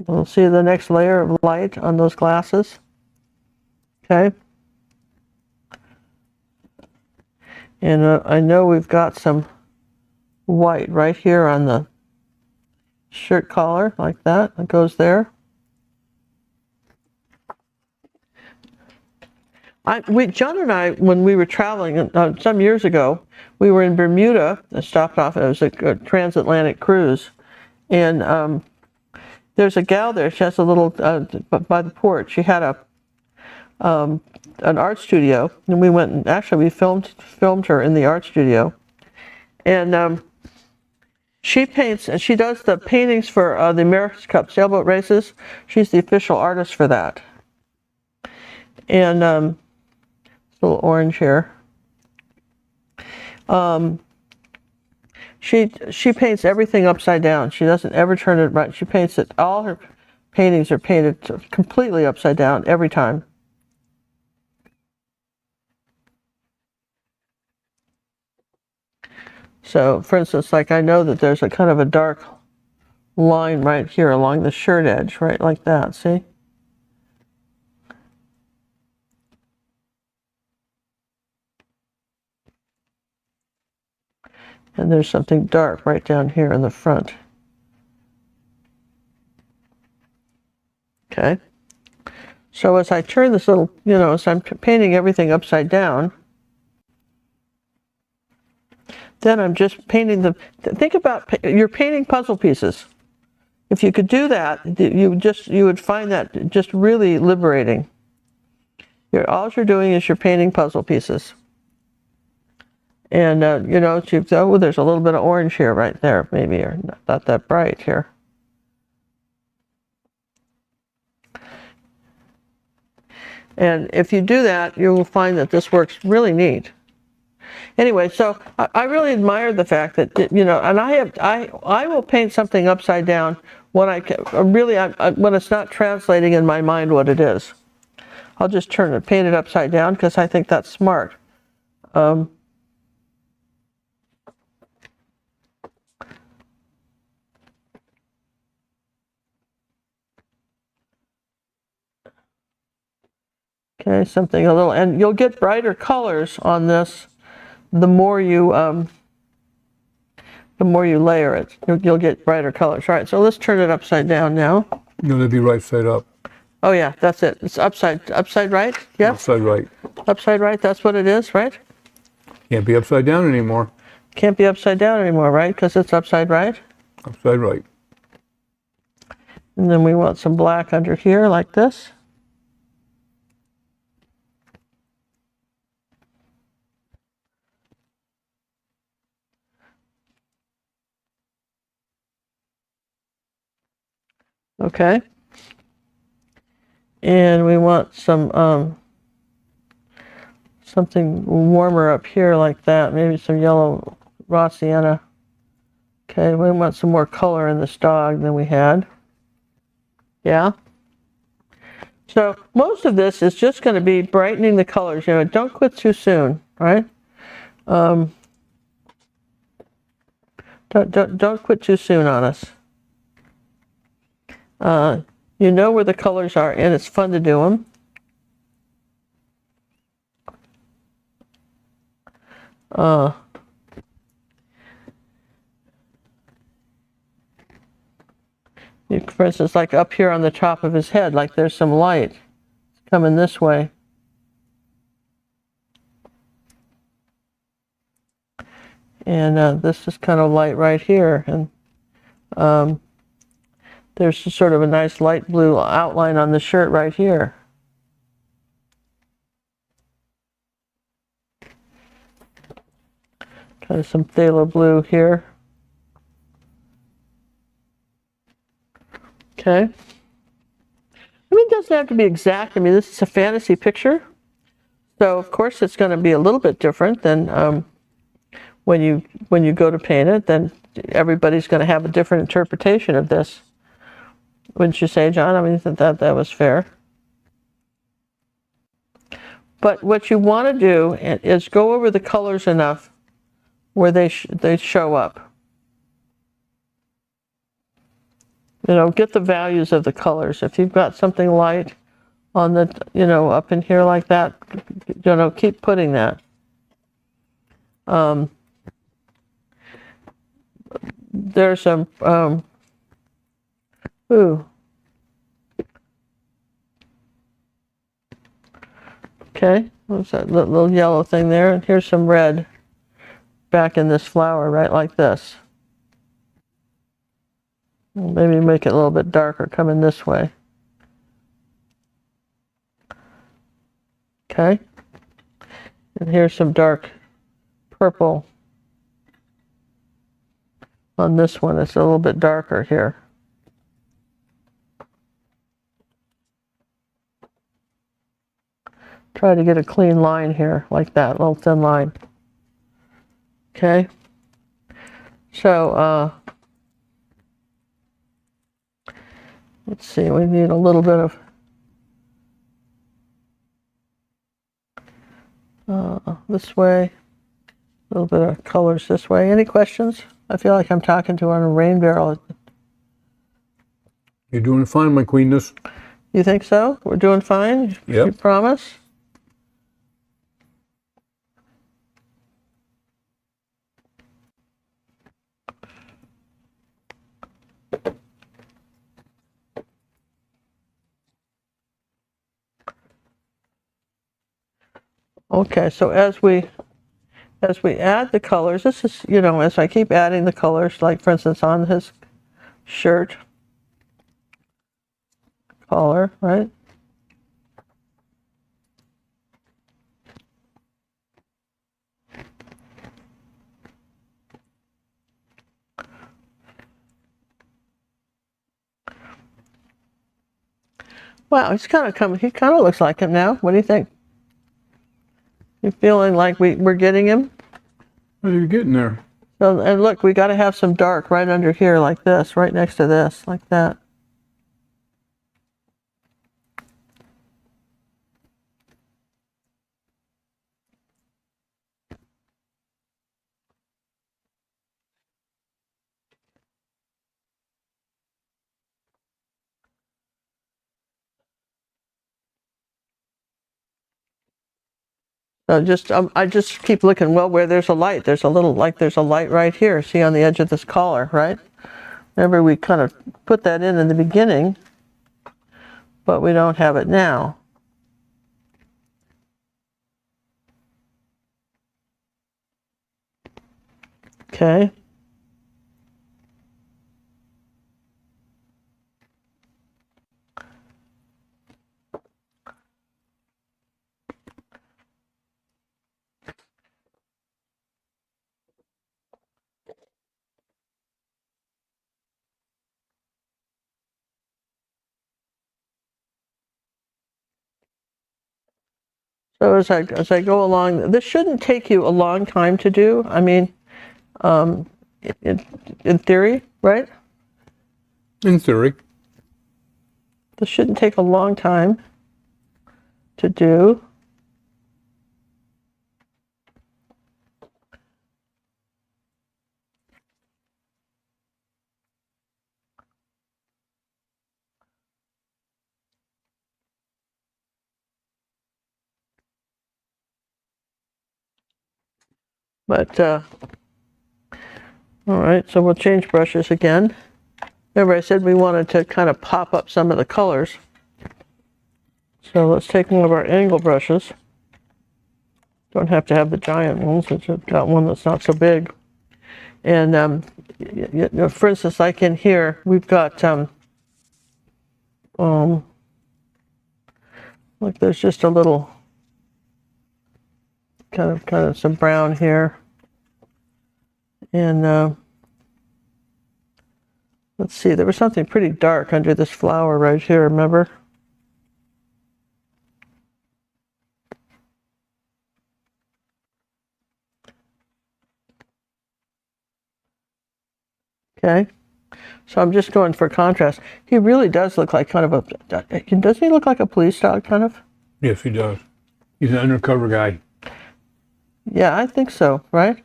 We'll see the next layer of light on those glasses. Okay. And I know we've got some white right here on the shirt collar, like that. It goes there. John and I, when we were traveling some years ago, we were in Bermuda, stopped off, it was a transatlantic cruise, and there's a gal there, she has a little, by the port, she had an art studio, and we went and actually we filmed her in the art studio, and she paints, and she does the paintings for the America's Cup sailboat races. She's the official artist for that. And a little orange here. She paints everything upside down. She doesn't ever turn it right. She paints it, all her paintings are painted completely upside down every time. So, for instance, like I know that there's a kind of a dark line right here along the shirt edge, right like that, see? And there's something dark right down here in the front. Okay. So as I turn this little, as I'm painting everything upside down, then I'm just painting the, think about, you're painting puzzle pieces. If you could do that, you would find that just really liberating. All you're doing is you're painting puzzle pieces. And, oh, there's a little bit of orange here, right there, maybe, or not that bright here. And if you do that, you will find that this works really neat. Anyway, so I really admire the fact that, and I will paint something upside down when when it's not translating in my mind what it is. I'll just paint it upside down because I think that's smart. Okay, something a little, and you'll get brighter colors on this the more you layer it. You'll get brighter colors. All right, so let's turn it upside down now. No, that'd be right side up. Oh yeah, that's it. It's upside right? Yeah? Upside right. Upside right, that's what it is, right? Can't be upside down anymore. Can't be upside down anymore, right? Because it's upside right? Upside right. And then we want some black under here like this. Okay. And we want some something warmer up here like that. Maybe some yellow raw sienna. Okay, we want some more color in this dog than we had. Yeah. So most of this is just going to be brightening the colors. You know, don't quit too soon, right? Don't quit too soon on us. You know where the colors are, and it's fun to do them. For instance, like up here on the top of his head, like there's some light coming this way. And this is kind of light right here. And there's just sort of a nice light blue outline on the shirt right here. Kind of some phthalo blue here. Okay. I mean, it doesn't have to be exact. I mean, this is a fantasy picture. So, of course, it's going to be a little bit different than when you go to paint it. Then everybody's going to have a different interpretation of this. Wouldn't you say, John? I mean, that was fair. But what you want to do is go over the colors enough where they show up. You know, get the values of the colors. If you've got something light on the, you know, up in here like that, you know, keep putting that. There's some, ooh. Okay, what's that little yellow thing there? And here's some red back in this flower, right like this. Maybe make it a little bit darker coming this way. Okay. And here's some dark purple on this one. It's a little bit darker here. Try to get a clean line here, like that, little thin line. Okay. So, let's see, we need a little bit of this way, a little bit of colors this way. Any questions? I feel like I'm talking to on a rain barrel. You're doing fine, my queenness. You think so? We're doing fine? Yep. You promise? Okay, so as we add the colors, this is, you know, as I keep adding the colors, like for instance on his shirt collar, right? Wow, he's kind of coming, he kind of looks like him now. What do you think? You feeling like we're getting him? What are you getting there? So, and look, we got to have some dark right under here like this, right next to this, like that. So just, I just keep looking, well, where there's a light, there's a little, like there's a light right here, see on the edge of this collar, right? Remember we kind of put that in the beginning, but we don't have it now. Okay. So as I go along, this shouldn't take you a long time to do. I mean, in theory, right? In theory. This shouldn't take a long time to do. But, all right, so we'll change brushes again. Remember I said we wanted to kind of pop up some of the colors. So let's take one of our angle brushes. Don't have to have the giant ones, I've got one that's not so big. And for instance, like in here, we've got, like there's just a little, kind of some brown here. And let's see, there was something pretty dark under this flower right here, remember? Okay, so I'm just going for contrast. He really does look like kind of a, doesn't he look like a police dog, kind of? Yes, he does. He's an undercover guy. Yeah, I think so, right?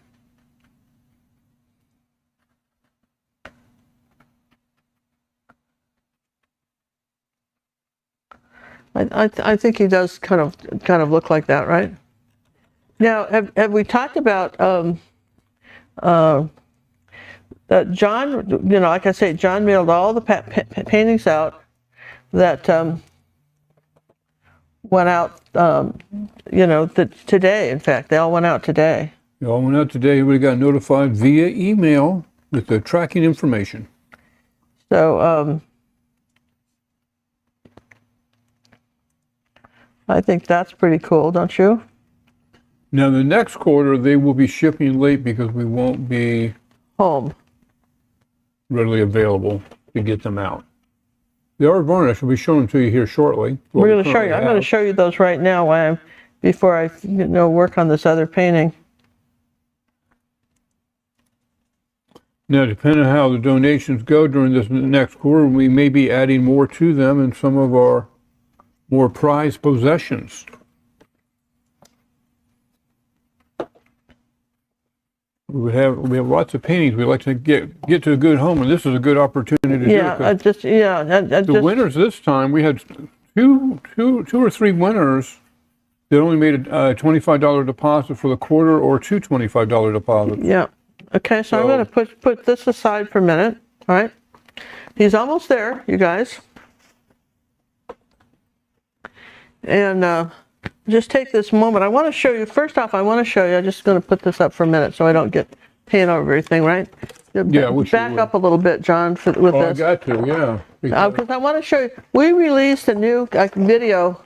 I think he does kind of look like that, right? Now, have we talked about that John? You know, like I say, John mailed all the paintings out that went out. You know, today. In fact, they all went out today. They all went out today. We got notified via email with the tracking information. So I think that's pretty cool, don't you? Now, the next quarter, they will be shipping late because we won't be home readily available to get them out. They are varnished. We'll be showing them to you here shortly. We're going to show you. I'm going to show you those right now before I work on this other painting. Now, depending on how the donations go during this next quarter, we may be adding more to them in some of our more prized possessions. We have lots of paintings we'd like to get to a good home, and this is a good opportunity to do it. The winners this time, we had two or three winners that only made a $25 deposit for the quarter, or two $25 deposits. Yeah. Okay, so I'm going to put this aside for a minute. All right. He's almost there, you guys. And just take this moment. I want to show you, first off, I'm just going to put this up for a minute so I don't get paint over everything, right? Yeah, back up a little bit, John, with this. I got to, yeah. Because I want to show you, we released a new video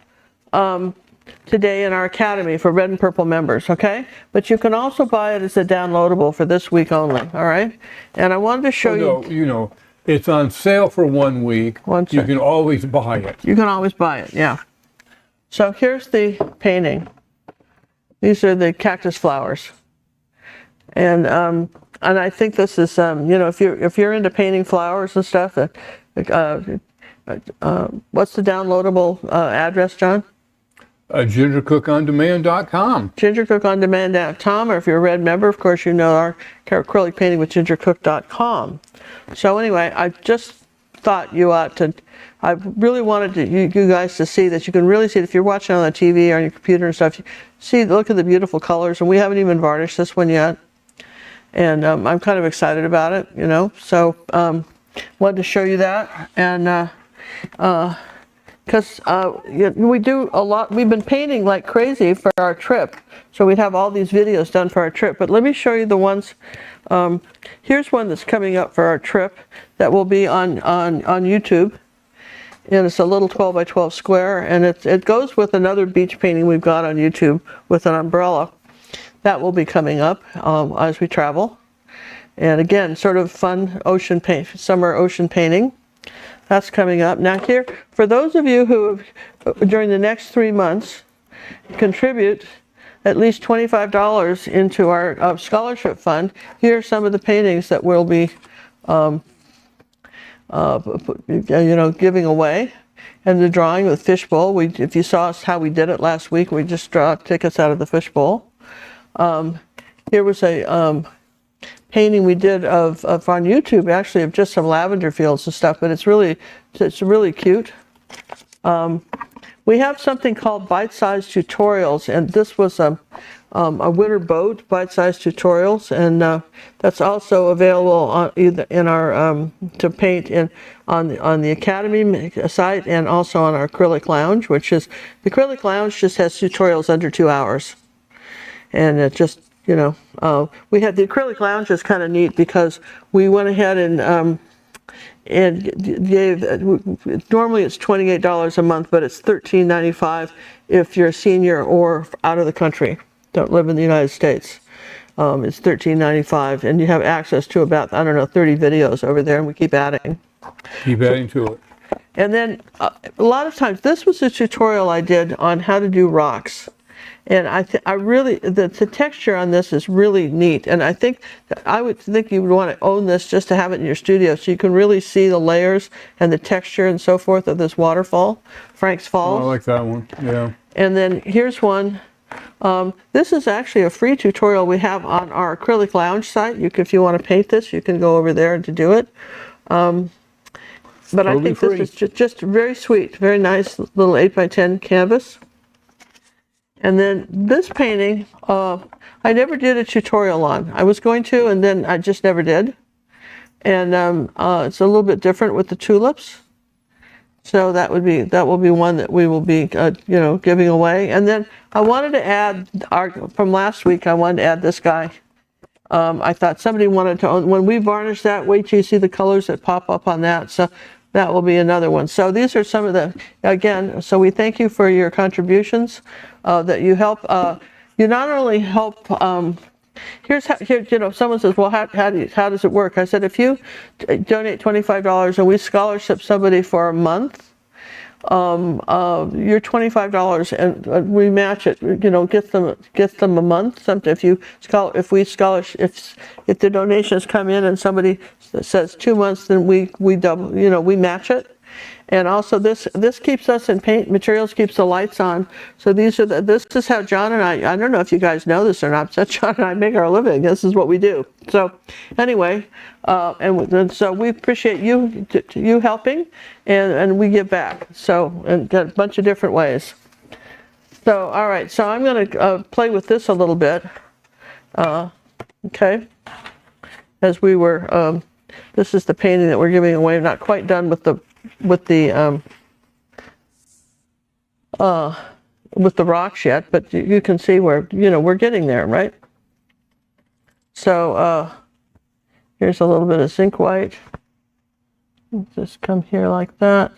today in our Academy for red and purple members, okay? But you can also buy it as a downloadable for this week only, all right? And I wanted to show you know, it's on sale for 1 week. You can always buy it. You can always buy it, yeah. So here's the painting. These are the cactus flowers. And I think this is, you know, if you're into painting flowers and stuff, what's the downloadable address, John? GingerCookOnDemand.com. GingerCookOnDemand.com, or if you're a red member, of course, you know our acrylic painting with GingerCook.com. So anyway, I just thought you ought to, I really wanted you guys to see that. You can really see it if you're watching on the TV or on your computer and stuff. Look at the beautiful colors, and we haven't even varnished this one yet. And I'm kind of excited about it, you know. So wanted to show you that, and because we do a lot. We've been painting like crazy for our trip, so we'd have all these videos done for our trip. But let me show you the ones. Here's one that's coming up for our trip that will be on YouTube, and it's a little 12 by 12 square, and it goes with another beach painting we've got on YouTube with an umbrella. That will be coming up as we travel, and again, sort of fun ocean paint, summer ocean painting. That's coming up. Now here, for those of you who, during the next 3 months, contribute at least $25 into our scholarship fund, here are some of the paintings that we'll be giving away. And the drawing with fishbowl, if you saw us how we did it last week, we just draw tickets out of the fishbowl. Here was a painting we did of on YouTube, actually, of just some lavender fields and stuff, but it's really cute. We have something called bite-sized tutorials, and this was a winter boat, bite-sized tutorials, and that's also available on either in our to paint on the Academy site and also on our Acrylic Lounge, which is the Acrylic Lounge just has tutorials under 2 hours, and it just we had the Acrylic Lounge is kind of neat because we went ahead and gave, normally it's $28 a month, but it's $13.95 if you're a senior or out of the country, don't live in the United States. It's $13.95, and you have access to about, 30 videos over there, and we keep adding. Keep adding to it. And then a lot of times, this was a tutorial I did on how to do rocks. And I really, the texture on this is really neat. And I would think you would want to own this just to have it in your studio so you can really see the layers and the texture and so forth of this waterfall, Frank's Falls. Oh, I like that one, yeah. And then here's one. This is actually a free tutorial we have on our Acrylic Lounge site. If you want to paint this, you can go over there to do it. But totally I think free. This is just very sweet, very nice little 8x10 canvas. And then this painting, I never did a tutorial on. I was going to, and then I just never did. And it's a little bit different with the tulips. So that will be one that we will be, giving away. And then I wanted to add from last week. I wanted to add this guy. I thought somebody wanted to own. When we varnish that, wait till you see the colors that pop up on that. So that will be another one. So these are some of the, again, so we thank you for your contributions, that you help, you not only help, someone says, well, how does it work? I said, if you donate $25 and we scholarship somebody for a month, your $25 and we match it, gets them a month. Sometimes if the donations come in and somebody says 2 months, then we double, we match it. And also this keeps us in paint materials, keeps the lights on. So this is how John and I don't know if you guys know this or not, but John and I make our living. This is what we do. So anyway, and so we appreciate you helping, and we give back. So in a bunch of different ways. So all right, so I'm going to play with this a little bit. Okay, as we were, this is the painting that we're giving away. I'm not quite done with the rocks yet, but you can see where we're getting there, right? So here's a little bit of zinc white. Just come here like that.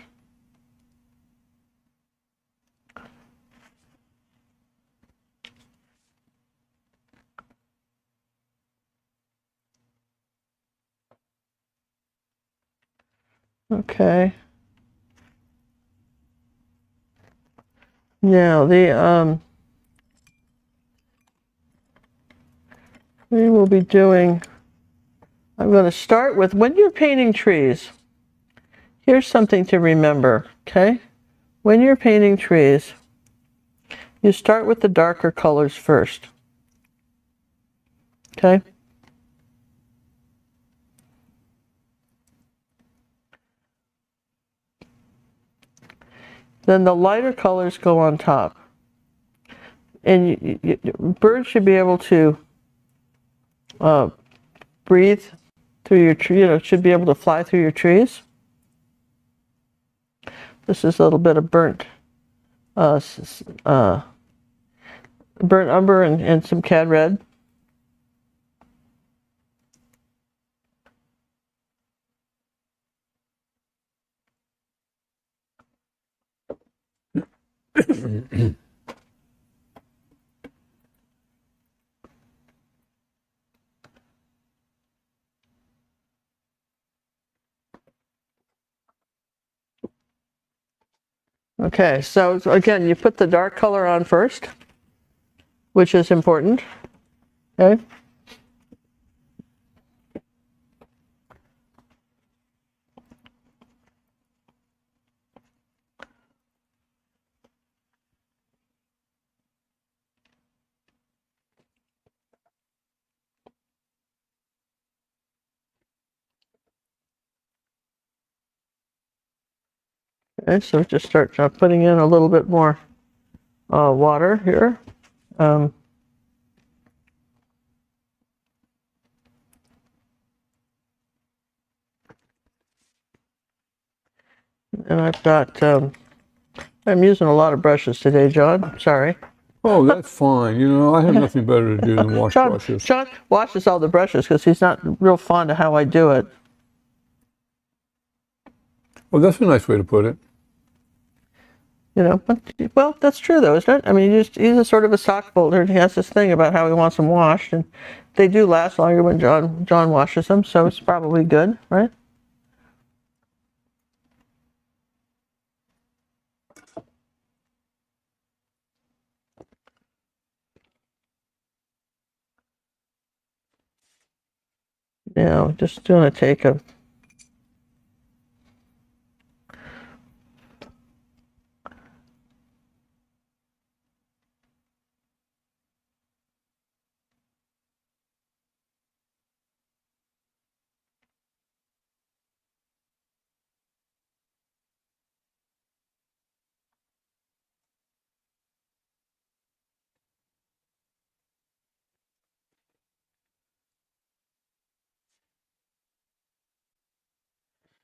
Okay. Now we will be doing, I'm going to start with, when you're painting trees, here's something to remember, okay? When you're painting trees, you start with the darker colors first, okay? Then the lighter colors go on top. And birds should be able to breathe through your tree, should be able to fly through your trees. This is a little bit of burnt umber and some cad red. Okay, so again, you put the dark color on first, which is important. Okay. Okay, so just start putting in a little bit more water here. And I've got, I'm using a lot of brushes today, John. Sorry. Oh, that's fine. You know, I have nothing better to do than wash brushes. John washes all the brushes because he's not real fond of how I do it. Well, that's a nice way to put it. You know, but, well, that's true though, isn't it? I mean, he's a sort of a sock folder, and he has this thing about how he wants them washed, and they do last longer when John washes them, so it's probably good, right? Now, just going to take a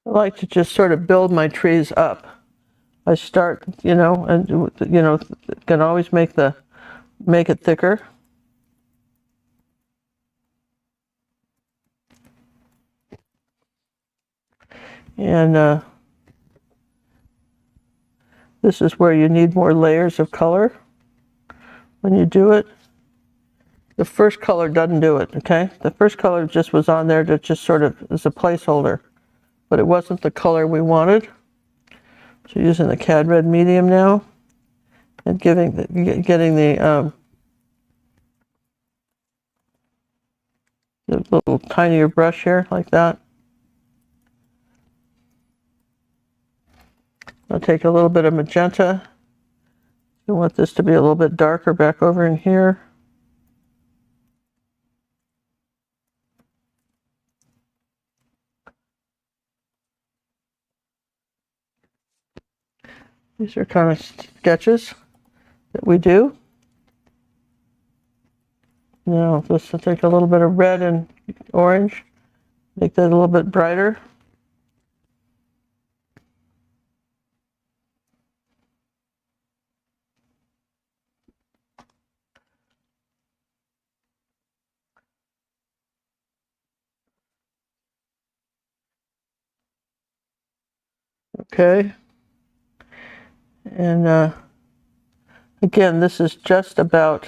I like to just sort of build my trees up. I start, you know, and you know, can always make it thicker. And this is where you need more layers of color when you do it. The first color doesn't do it, okay? The first color just was on there to just sort of as a placeholder, but it wasn't the color we wanted. So using the Cad Red Medium now and getting the little tinier brush here like that. I'll take a little bit of magenta. I want this to be a little bit darker back over in here. These are kind of sketches that we do. Now, just to take a little bit of red and orange, make that a little bit brighter. Okay. And again, this is just about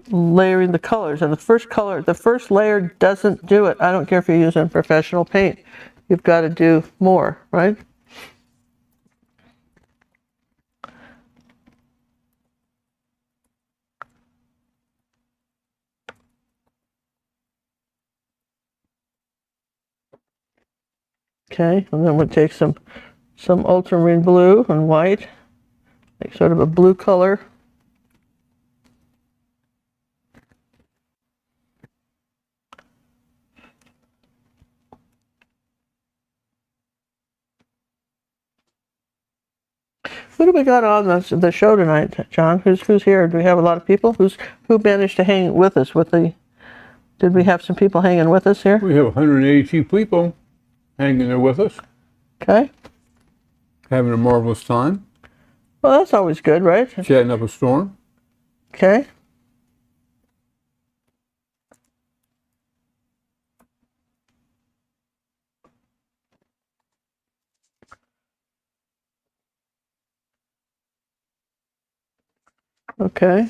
layering the colors. And the first layer doesn't do it. I don't care if you're using professional paint. You've got to do more, right? Okay, and then we'll take some ultramarine blue and white, like sort of a blue color. Who do we got on the show tonight, John? Who's here? Do we have a lot of people? Who managed to hang with us with the? Did we have some people hanging with us here? We have 182 people hanging there with us. Okay. Having a marvelous time. Well, that's always good, right? Chatting up a storm. Okay. Okay.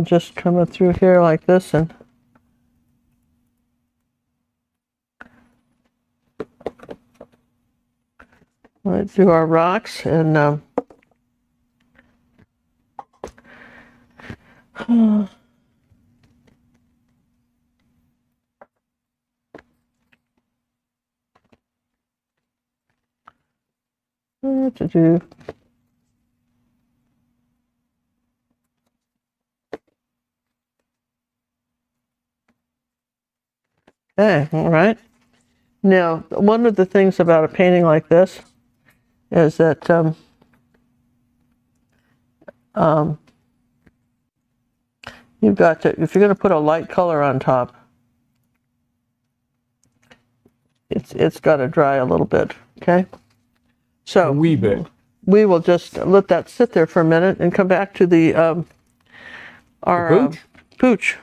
just come through here like this and right through our rocks and what to do. Okay, all right. Now, one of the things about a painting like this is that you've got to, if you're going to put a light color on top, it's got to dry a little bit, okay? So a wee bit. We will just let that sit there for a minute and come back to the our pooch.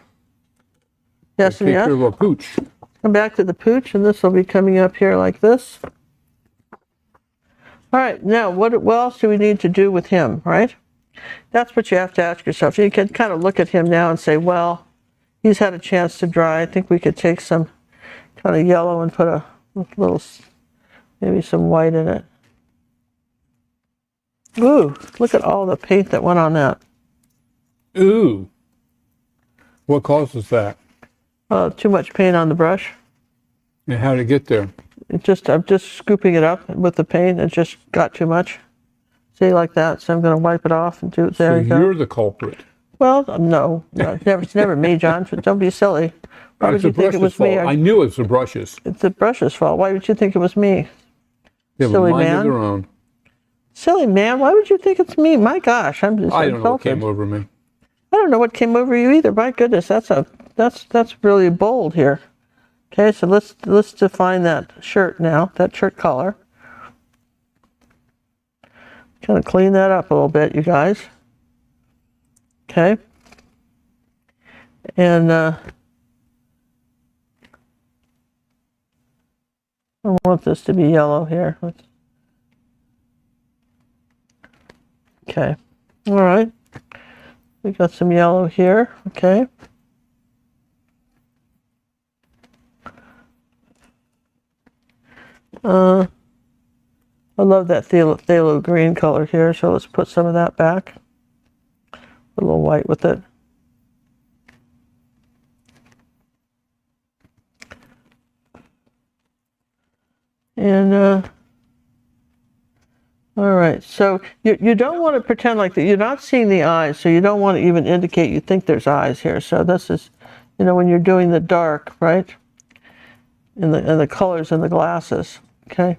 Yes and yes. Picture of a pooch. Come back to the pooch, and this will be coming up here like this. All right, now what else do we need to do with him, right? That's what you have to ask yourself. You can kind of look at him now and say, well, he's had a chance to dry. I think we could take some kind of yellow and put a little, maybe some white in it. Ooh, look at all the paint that went on that. Ooh. What causes that? Too much paint on the brush. And how to get there? I'm just scooping it up with the paint. It just got too much. See, like that. So I'm going to wipe it off and do it. There you go. So you're the culprit. Well, no, it's never me, John. Don't be silly. Why would you think it was me? I knew it's the brushes. It's the brush's fault. Why would you think it was me? They have a mind of their own. Silly man. Why would you think it's me? My gosh, I'm just I don't know what came over me. I don't know what came over you either. My goodness, that's really bold here. Okay, so let's define that shirt now, that shirt color. Kind of clean that up a little bit, you guys. Okay. And I want this to be yellow here. Okay. All right. We got some yellow here. Okay. I love that phthalo green color here, so let's put some of that back. A little white with it. And all right, so you don't want to pretend like that. You're not seeing the eyes, so you don't want to even indicate you think there's eyes here. So this is, when you're doing the dark, right? And the colors in the glasses, okay?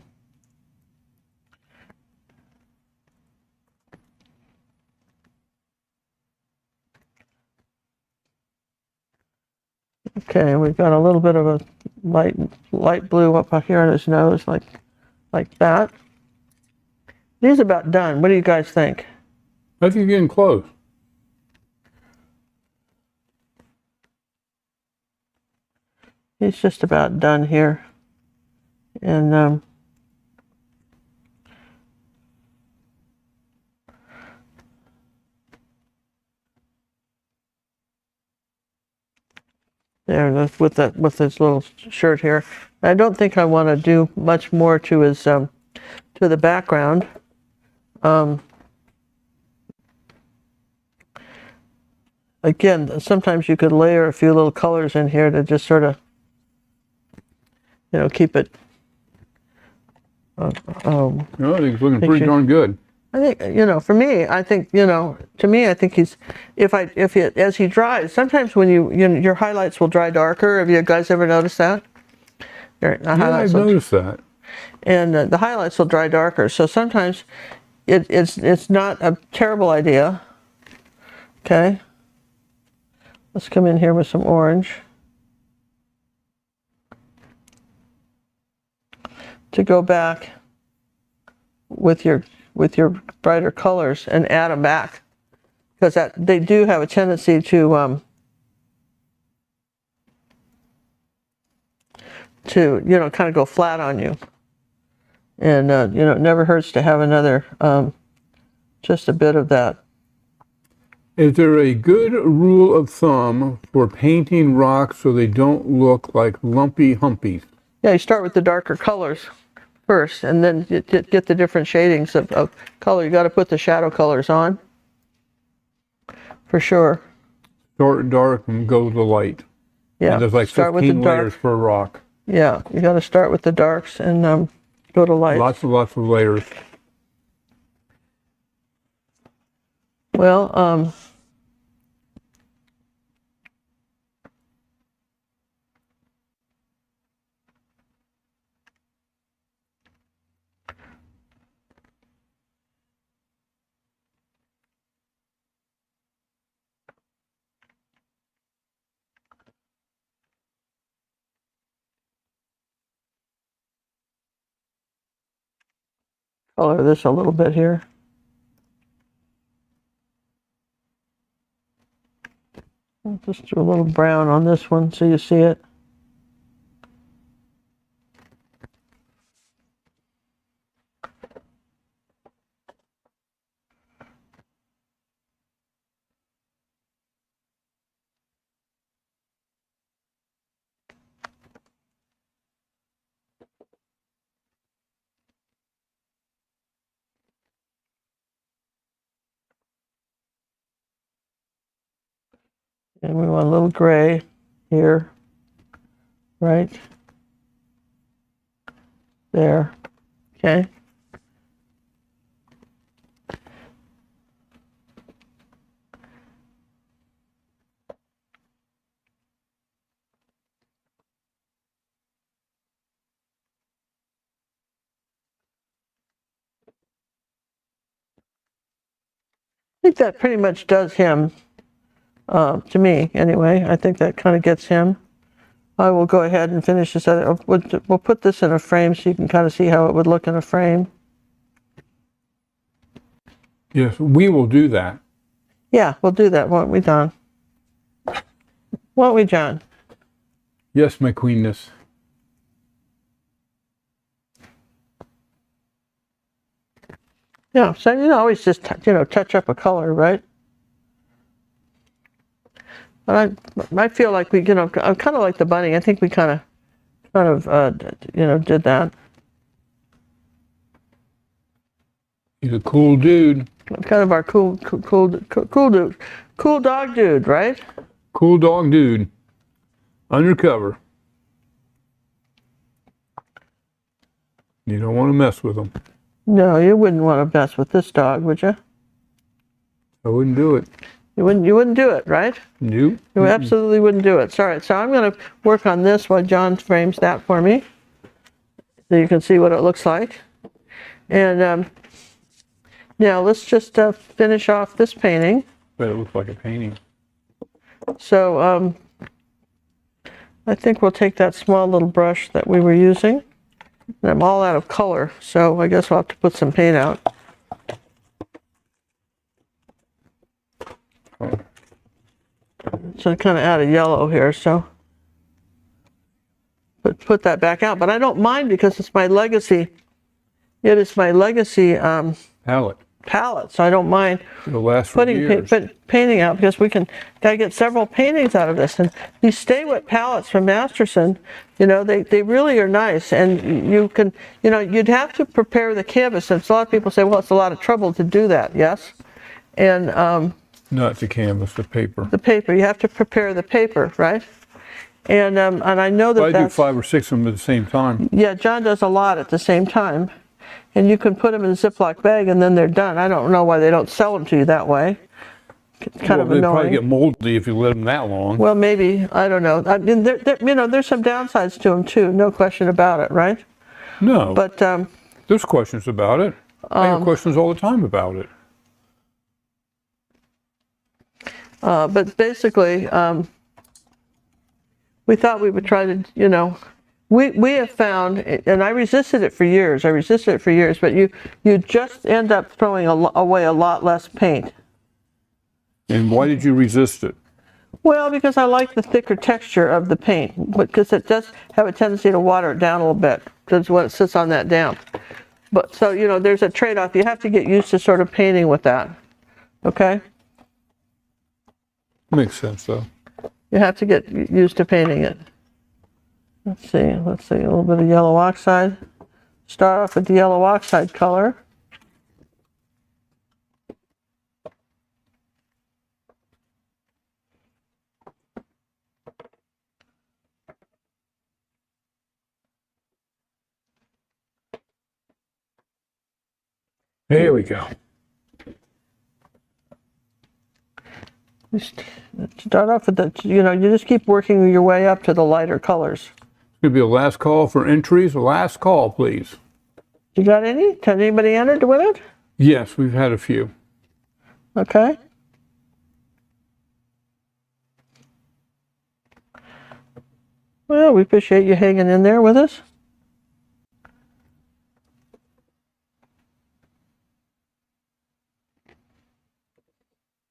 Okay, we've got a little bit of a light blue up here on his nose, like that. He's about done. What do you guys think? I think you're getting close. He's just about done here. And there, with this little shirt here. I don't think I want to do much more to his to the background. Again, sometimes you could layer a few little colors in here to just sort of, keep it. I think it's looking pretty darn good. I think, for me, I think, to me, I think he's, as he dries, sometimes when your highlights will dry darker. Have you guys ever noticed that? I've noticed that. And the highlights will dry darker. So sometimes it's not a terrible idea. Okay. Let's come in here with some orange. To go back with your brighter colors and add them back, because they do have a tendency to kind of go flat on you, and it never hurts to have another just a bit of that Is there a good rule of thumb for painting rocks so they don't look like lumpy humpies? Yeah, you start with the darker colors first, and then get the different shadings of color. You got to put the shadow colors on, for sure. Start dark and go to the light. Yeah, and there's like start 15 with the layers for a rock. Yeah, you got to start with the darks and go to light. Lots of layers. Well, color this a little bit here. I'll just do a little brown on this one so you see it. And we want a little gray here, right there, okay. I think that pretty much does him, to me anyway. I think that kind of gets him. I will go ahead and finish this other. We'll put this in a frame so you can kind of see how it would look in a frame. Yes, we will do that. Yeah, we'll do that, won't we, Don? Won't we, John? Yes, my queenness. Yeah, so you always just touch up a color, right? But I feel like we, I'm kind of like the bunny. I think we kind of did that. He's a cool dude. Kind of our cool dude, cool dog dude, right? Cool dog dude, undercover. You don't want to mess with him. No, you wouldn't want to mess with this dog, would you? I wouldn't do it. You wouldn't do it, right? Nope. You absolutely wouldn't do it. Sorry. So I'm going to work on this while John frames that for me, so you can see what it looks like. And now let's just finish off this painting. But it looks like a painting. So I think we'll take that small little brush that we were using. And I'm all out of color, so I guess we'll have to put some paint out. So kind of out of yellow here, so put that back out. But I don't mind because it's my legacy. It is my legacy palette, so I don't mind putting painting out because gotta get several paintings out of this. And these Stay Wet palettes from Masterson, they really are nice, and you can, you'd have to prepare the canvas. And a lot of people say, well, it's a lot of trouble to do that. Yes, and not the canvas, the paper. The paper. You have to prepare the paper, right? And I know that I do 5 or 6 of them at the same time. Yeah, John does a lot at the same time. And you can put them in a Ziploc bag and then they're done. I don't know why they don't sell them to you that way. It's kind of annoying. They'd probably get moldy if you let them that long. Well, maybe. I don't know. I mean, there's some downsides to them too. No question about it, right? No. But there's questions about it. I have questions all the time about it. But basically, we thought we would try to, we have found, and I resisted it for years, but you just end up throwing away a lot less paint. And why did you resist it? Well, because I like the thicker texture of the paint, because it does have a tendency to water it down a little bit, because when it sits on that down. But so, there's a trade-off. You have to get used to sort of painting with that, okay? Makes sense, though. You have to get used to painting it. Let's see, a little bit of yellow oxide. Start off with the yellow oxide color. There we go. Start off with the, you just keep working your way up to the lighter colors. It's going to be a last call for entries. Last call, please. You got any? Has anybody entered to win it? Yes, we've had a few. Okay. Well, we appreciate you hanging in there with us.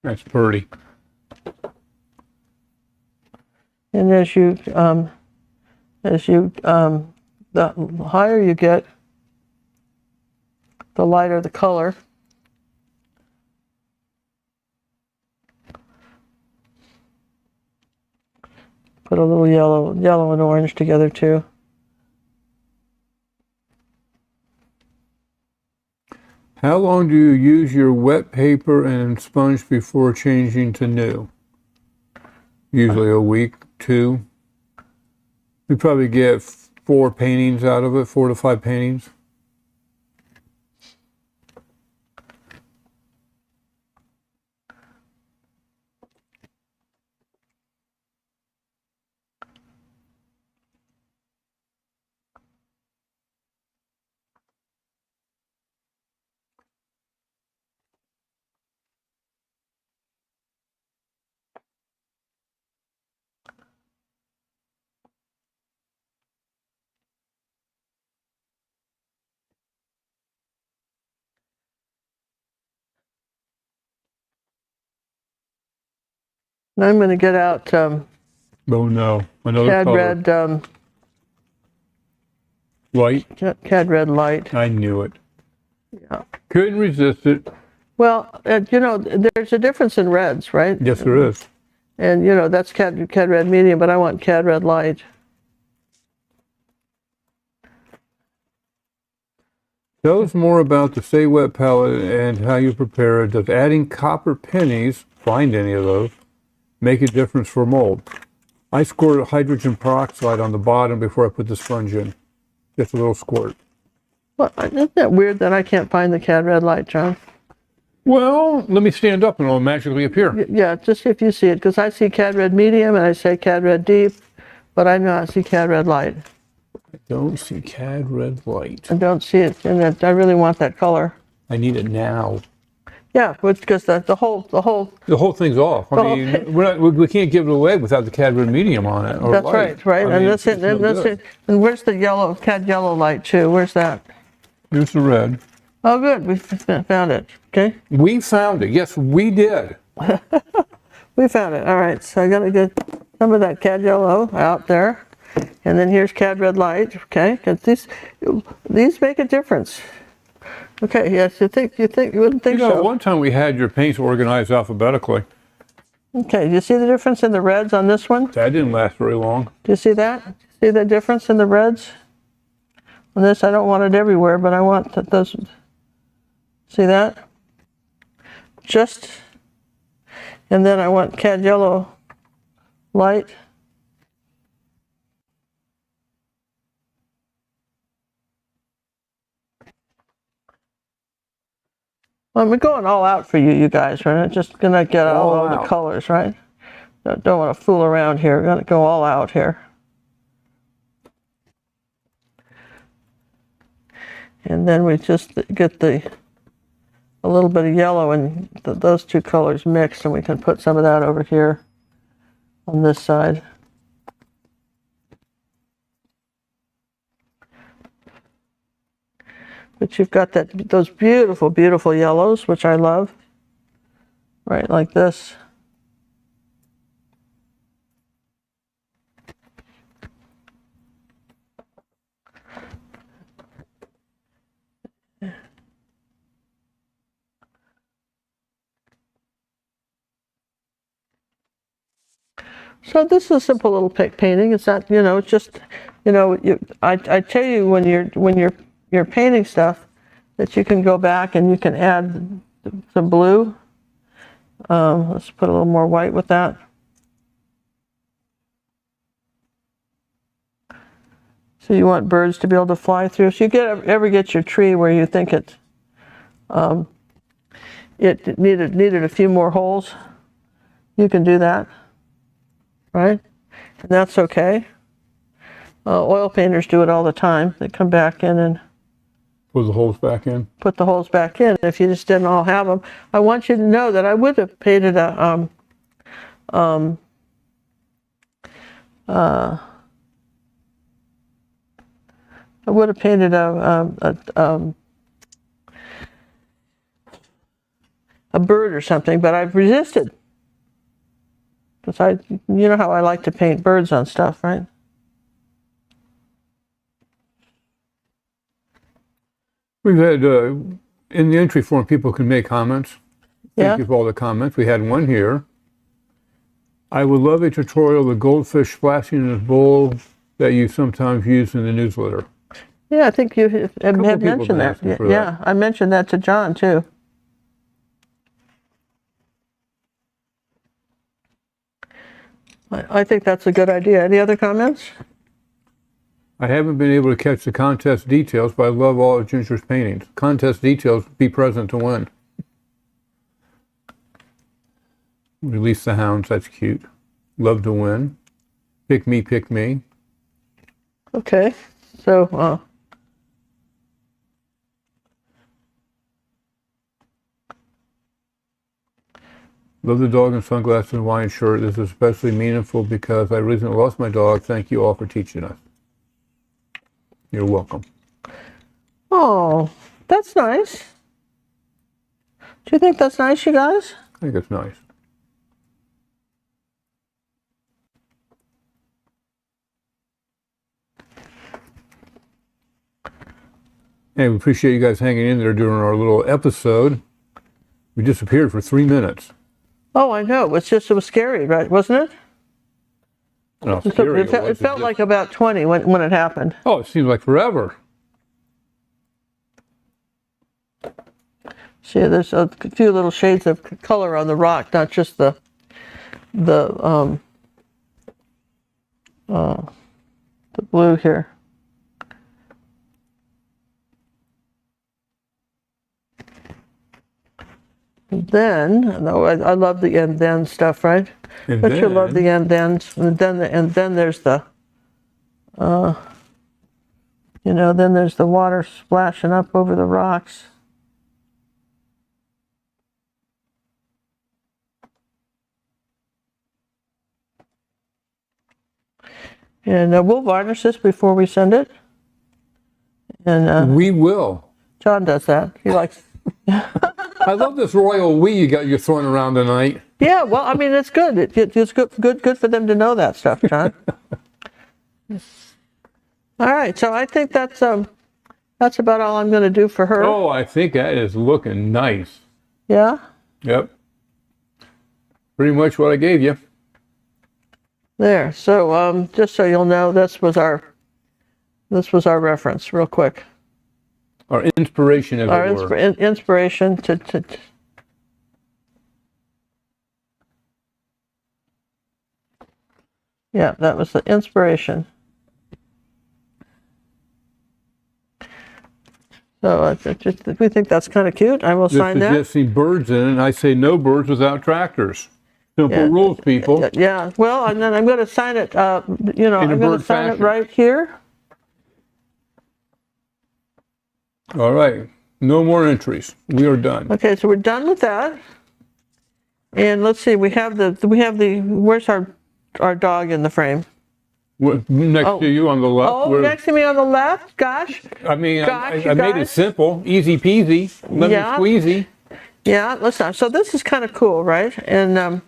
That's pretty. And the higher you get, the lighter the color. Put a little yellow and orange together too. How long do you use your wet paper and sponge before changing to new? Usually a week, 2. We probably get 4 paintings out of it, 4 to 5 paintings. And I'm going to get out Oh no, another Cad color. Red Light? Cad Red Light. I knew it. Yeah. Couldn't resist it. Well, there's a difference in reds, right? Yes, there is. And that's Cad Red Medium, but I want Cad Red Light. Tell us more about the Stay Wet palette and how you prepare it. Does adding copper pennies, find any of those, make a difference for mold? I squirt hydrogen peroxide on the bottom before I put the sponge in. Just a little squirt. Well, isn't that weird that I can't find the Cad Red Light, John? Well, let me stand up and it'll magically appear. Yeah, just if you see it, because I see Cad Red Medium and I say Cad Red Deep, but I not see Cad Red Light. I don't see Cad Red Light. I don't see it, and I really want that color. I need it now. Yeah, because the whole thing's off. I mean, we can't give it away without the Cad Red Medium on it. Or that's light. right. I And mean, that's it. And that's it. And where's the yellow Cad Yellow Light too? Where's that? Here's the red. Oh, good. We found it. Okay. We found it. Yes, we did. We found it. All right. So I got to get some of that Cad Yellow out there, and then here's Cad Red Light. Okay, because these make a difference. Okay. Yes. You wouldn't think so. One time we had your paints organized alphabetically. Okay. Do you see the difference in the reds on this one? That didn't last very long. Do you see that? See the difference in the reds? On this, I don't want it everywhere, but I want those. See that? And then I want Cad Yellow Light. Well, I'm going all out for you guys, right? I'm just gonna get all the colors, right? Don't want to fool around here. We're gonna go all out here. And then we just get a little bit of yellow and those two colors mixed, and we can put some of that over here on this side. But you've got those beautiful, beautiful yellows, which I love, right, like this. So this is a simple little painting. It's not, it's just, I tell you when you're painting stuff that you can go back and you can add some blue. Let's put a little more white with that. So you want birds to be able to fly through. So you ever get your tree where you think it needed a few more holes, you can do that, right? And that's okay. Oil painters do it all the time. They come back in and put the holes back in. Put the holes back in. If you just didn't all have them, I want you to know that I would have painted a a bird or something, but I've resisted. Because you know how I like to paint birds on stuff, right? We've had, in the entry form, people can make comments. Thank you for all the comments. We had one here. I would love a tutorial of the goldfish splashing in a bowl that you sometimes use in the newsletter. Yeah, I think you have mentioned that. Yeah, I mentioned that to John, too. I think that's a good idea. Any other comments? I haven't been able to catch the contest details, but I love all of Ginger's paintings. Contest details, be present to win. Release the hounds, that's cute. Love to win. Pick me, pick me. Okay, so love the dog in sunglasses and Hawaiian shirt. This is especially meaningful because I recently lost my dog. Thank you all for teaching us. You're welcome. Oh, that's nice. Do you think that's nice, you guys? I think it's nice. Hey, we appreciate you guys hanging in there during our little episode. We disappeared for 3 minutes. Oh, I know. It was scary, right? Wasn't it? No, scary. It felt like about 20 when it happened. Oh, it seems like forever. See, there's a few little shades of color on the rock, not just the blue here. Then, no, I love the and then stuff, right? But you love the and thens, and then there's the, then there's the water splashing up over the rocks. And we'll varnish this before we send it. And we will. John does that. He likes. I love this royal we you're throwing around tonight. Yeah, well, I mean, it's good. It's good for them to know that stuff, John. All right, so I think that's about all I'm going to do for her. Oh, I think that is looking nice. Yeah? Yep. Pretty much what I gave you. There. So just so you'll know, this was our reference, real quick. Our inspiration, as our it were. Inspiration to yeah, that was the inspiration. So we think that's kind of cute. I will sign that. Just see birds in it, and I say no birds without tractors. Simple rules, people. Yeah. Well, and then I'm going to sign it. I'm going to sign it right here. All right. No more entries. We are done. Okay, so we're done with that. And let's see. We have the. Where's our dog in the frame? Next to you on the left. Oh, next to me on the left. Gosh. I mean, I made it simple, easy peasy, lemon squeezy. Yeah. Listen. So this is kind of cool, right? And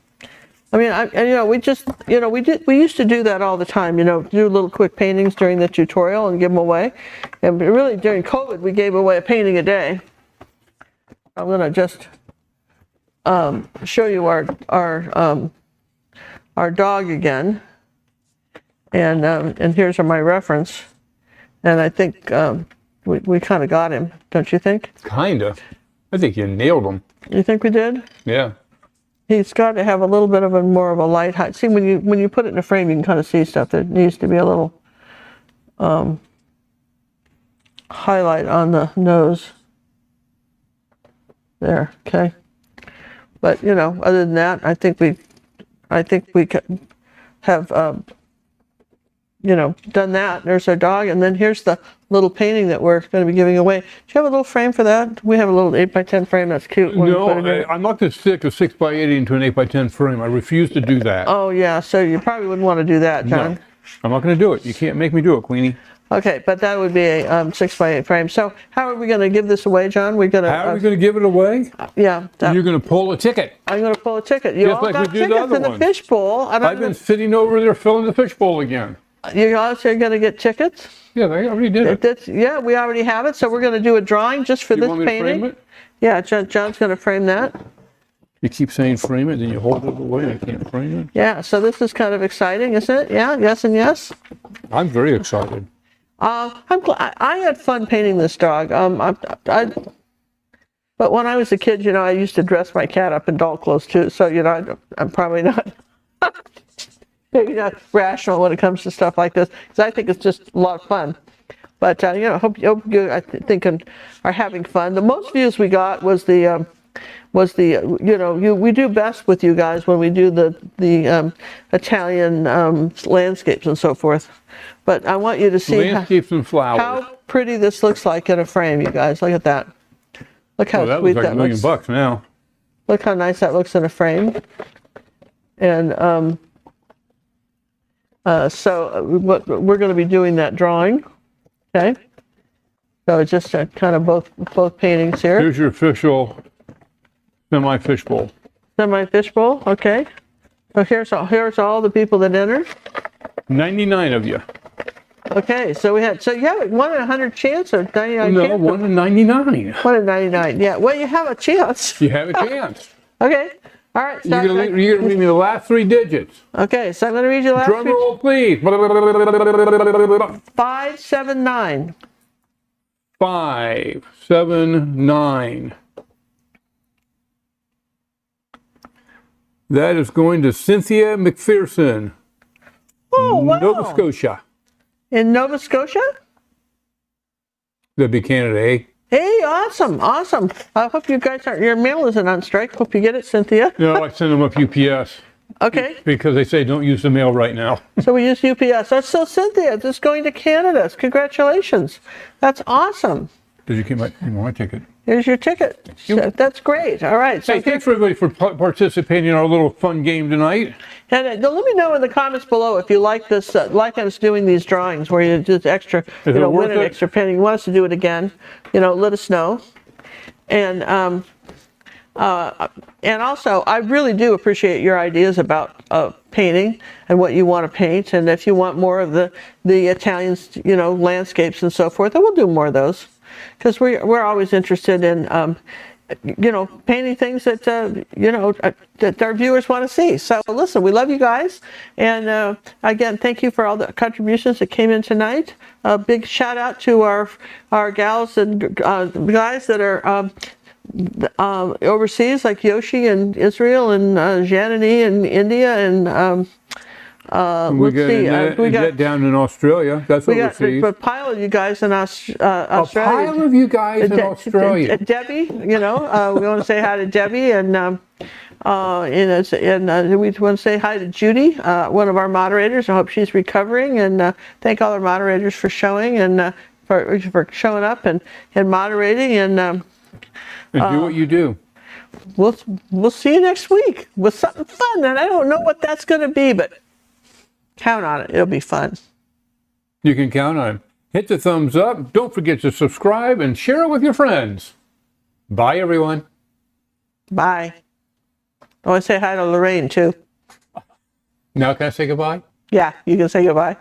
I mean, we used to do that all the time, do little quick paintings during the tutorial and give them away. And really during COVID, we gave away a painting a day. I'm going to just show you our our dog again. And here's my reference. And I think we kind of got him, don't you think? Kind of. I think you nailed him. You think we did? Yeah. He's got to have a little bit of a more of a light height. See, when you put it in a frame, you can kind of see stuff. There needs to be a little highlight on the nose. There, okay. But you know, other than that, I think we could have you know, done that. There's our dog, and then here's the little painting that we're going to be giving away. Do you have a little frame for that? We have a little 8x10 frame. That's cute. No, I'm not going to stick a 6x80 into an 8x10 frame. I refuse to do that. Oh yeah, so you probably wouldn't want to do that, John. No, I'm not going to do it. You can't make me do it, Queenie. Okay, but that would be a 6x8 frame. So how are we going to give this away, John? How are we going to give it away? Yeah. You're going to pull a ticket. I'm going to pull a ticket. You Just all like got we do the tickets other in the ones. fishbowl. I've been sitting over there filling the fishbowl again. You also going to get tickets? Yeah, they already did it. Yeah, we already have it. So we're going to do a drawing just for this want me to painting. frame it? Yeah, John's going to frame that. You keep saying frame it, then you hold it away and I can't frame it. Yeah, so this is kind of exciting, isn't it? Yeah, yes and yes. I'm very excited. I'm glad. I had fun painting this dog. But when I was a kid, you know, I used to dress my cat up in doll clothes too. So, you know, I'm probably not maybe not rational when it comes to stuff like this, because I think it's just a lot of fun. But you know, hope you I think are having fun. The most views we got was the you know, we do best with you guys when we do the Italian landscapes and so forth. But I want you to see landscapes and flowers. How pretty this looks like in a frame, you guys. Look at that. Look how that sweet looks like that looks. $1 million now. Look how nice that looks in a frame. And so we're going to be doing that drawing. Okay. So it's just kind of both paintings here. Here's your official semi-fishbowl. Semi-fishbowl, okay. So here's all the people that entered. 99 of you. Okay, so you have a 1 in 100 chance or 99 No, chance? 1 in 99. 1 in 99, yeah. Well, you have a chance. You have a chance. Okay, all right. So You're going to read me the last 3 digits. Okay, so I'm going to read you the last Drum roll, please. 579. 579. That is going to Cynthia McPherson, Oh, wow. Nova Scotia. In Nova Scotia? That'd be Canada, eh? Hey, awesome, awesome. I hope you guys your mail isn't on strike. Hope you get it, Cynthia. No, I send them up UPS. Okay. Because they say don't use the mail right now. So we use UPS. So Cynthia, this is going to Canada. Congratulations. That's awesome. Did you keep my ticket? Here's your ticket. So that's great. All right. So Hey, thanks for everybody for participating in our little fun game tonight. And let me know in the comments below if you like this, like us doing these drawings where you just extra, you know, win an extra penny. You want us to do it again? You know, let us know. And also, I really do appreciate your ideas about painting and what you want to paint. And if you want more of the Italian, you know, landscapes and so forth, then we'll do more of those. Because we're always interested in, you know, painting things that, you know, that our viewers want to see. So listen, we love you guys. And again, thank you for all the contributions that came in tonight. A big shout out to our gals and guys that are overseas, like Yoshi in Israel and Janani in India and We got down in Australia. That's overseas. We got a pile of you guys in Australia. A pile of you guys in Australia. Debbie, you know, we want to say hi to Debbie, and we want to say hi to Judy, one of our moderators. I hope she's recovering, and thank all our moderators for showing and for showing up and moderating and do what you do. We'll see you next week with something fun, and I don't know what that's going to be, but count on it. It'll be fun. You can count on it. Hit the thumbs up. Don't forget to subscribe and share it with your friends. Bye, everyone. Bye. I want to say hi to Lorraine, too. Now can I say goodbye? Yeah, you can say goodbye.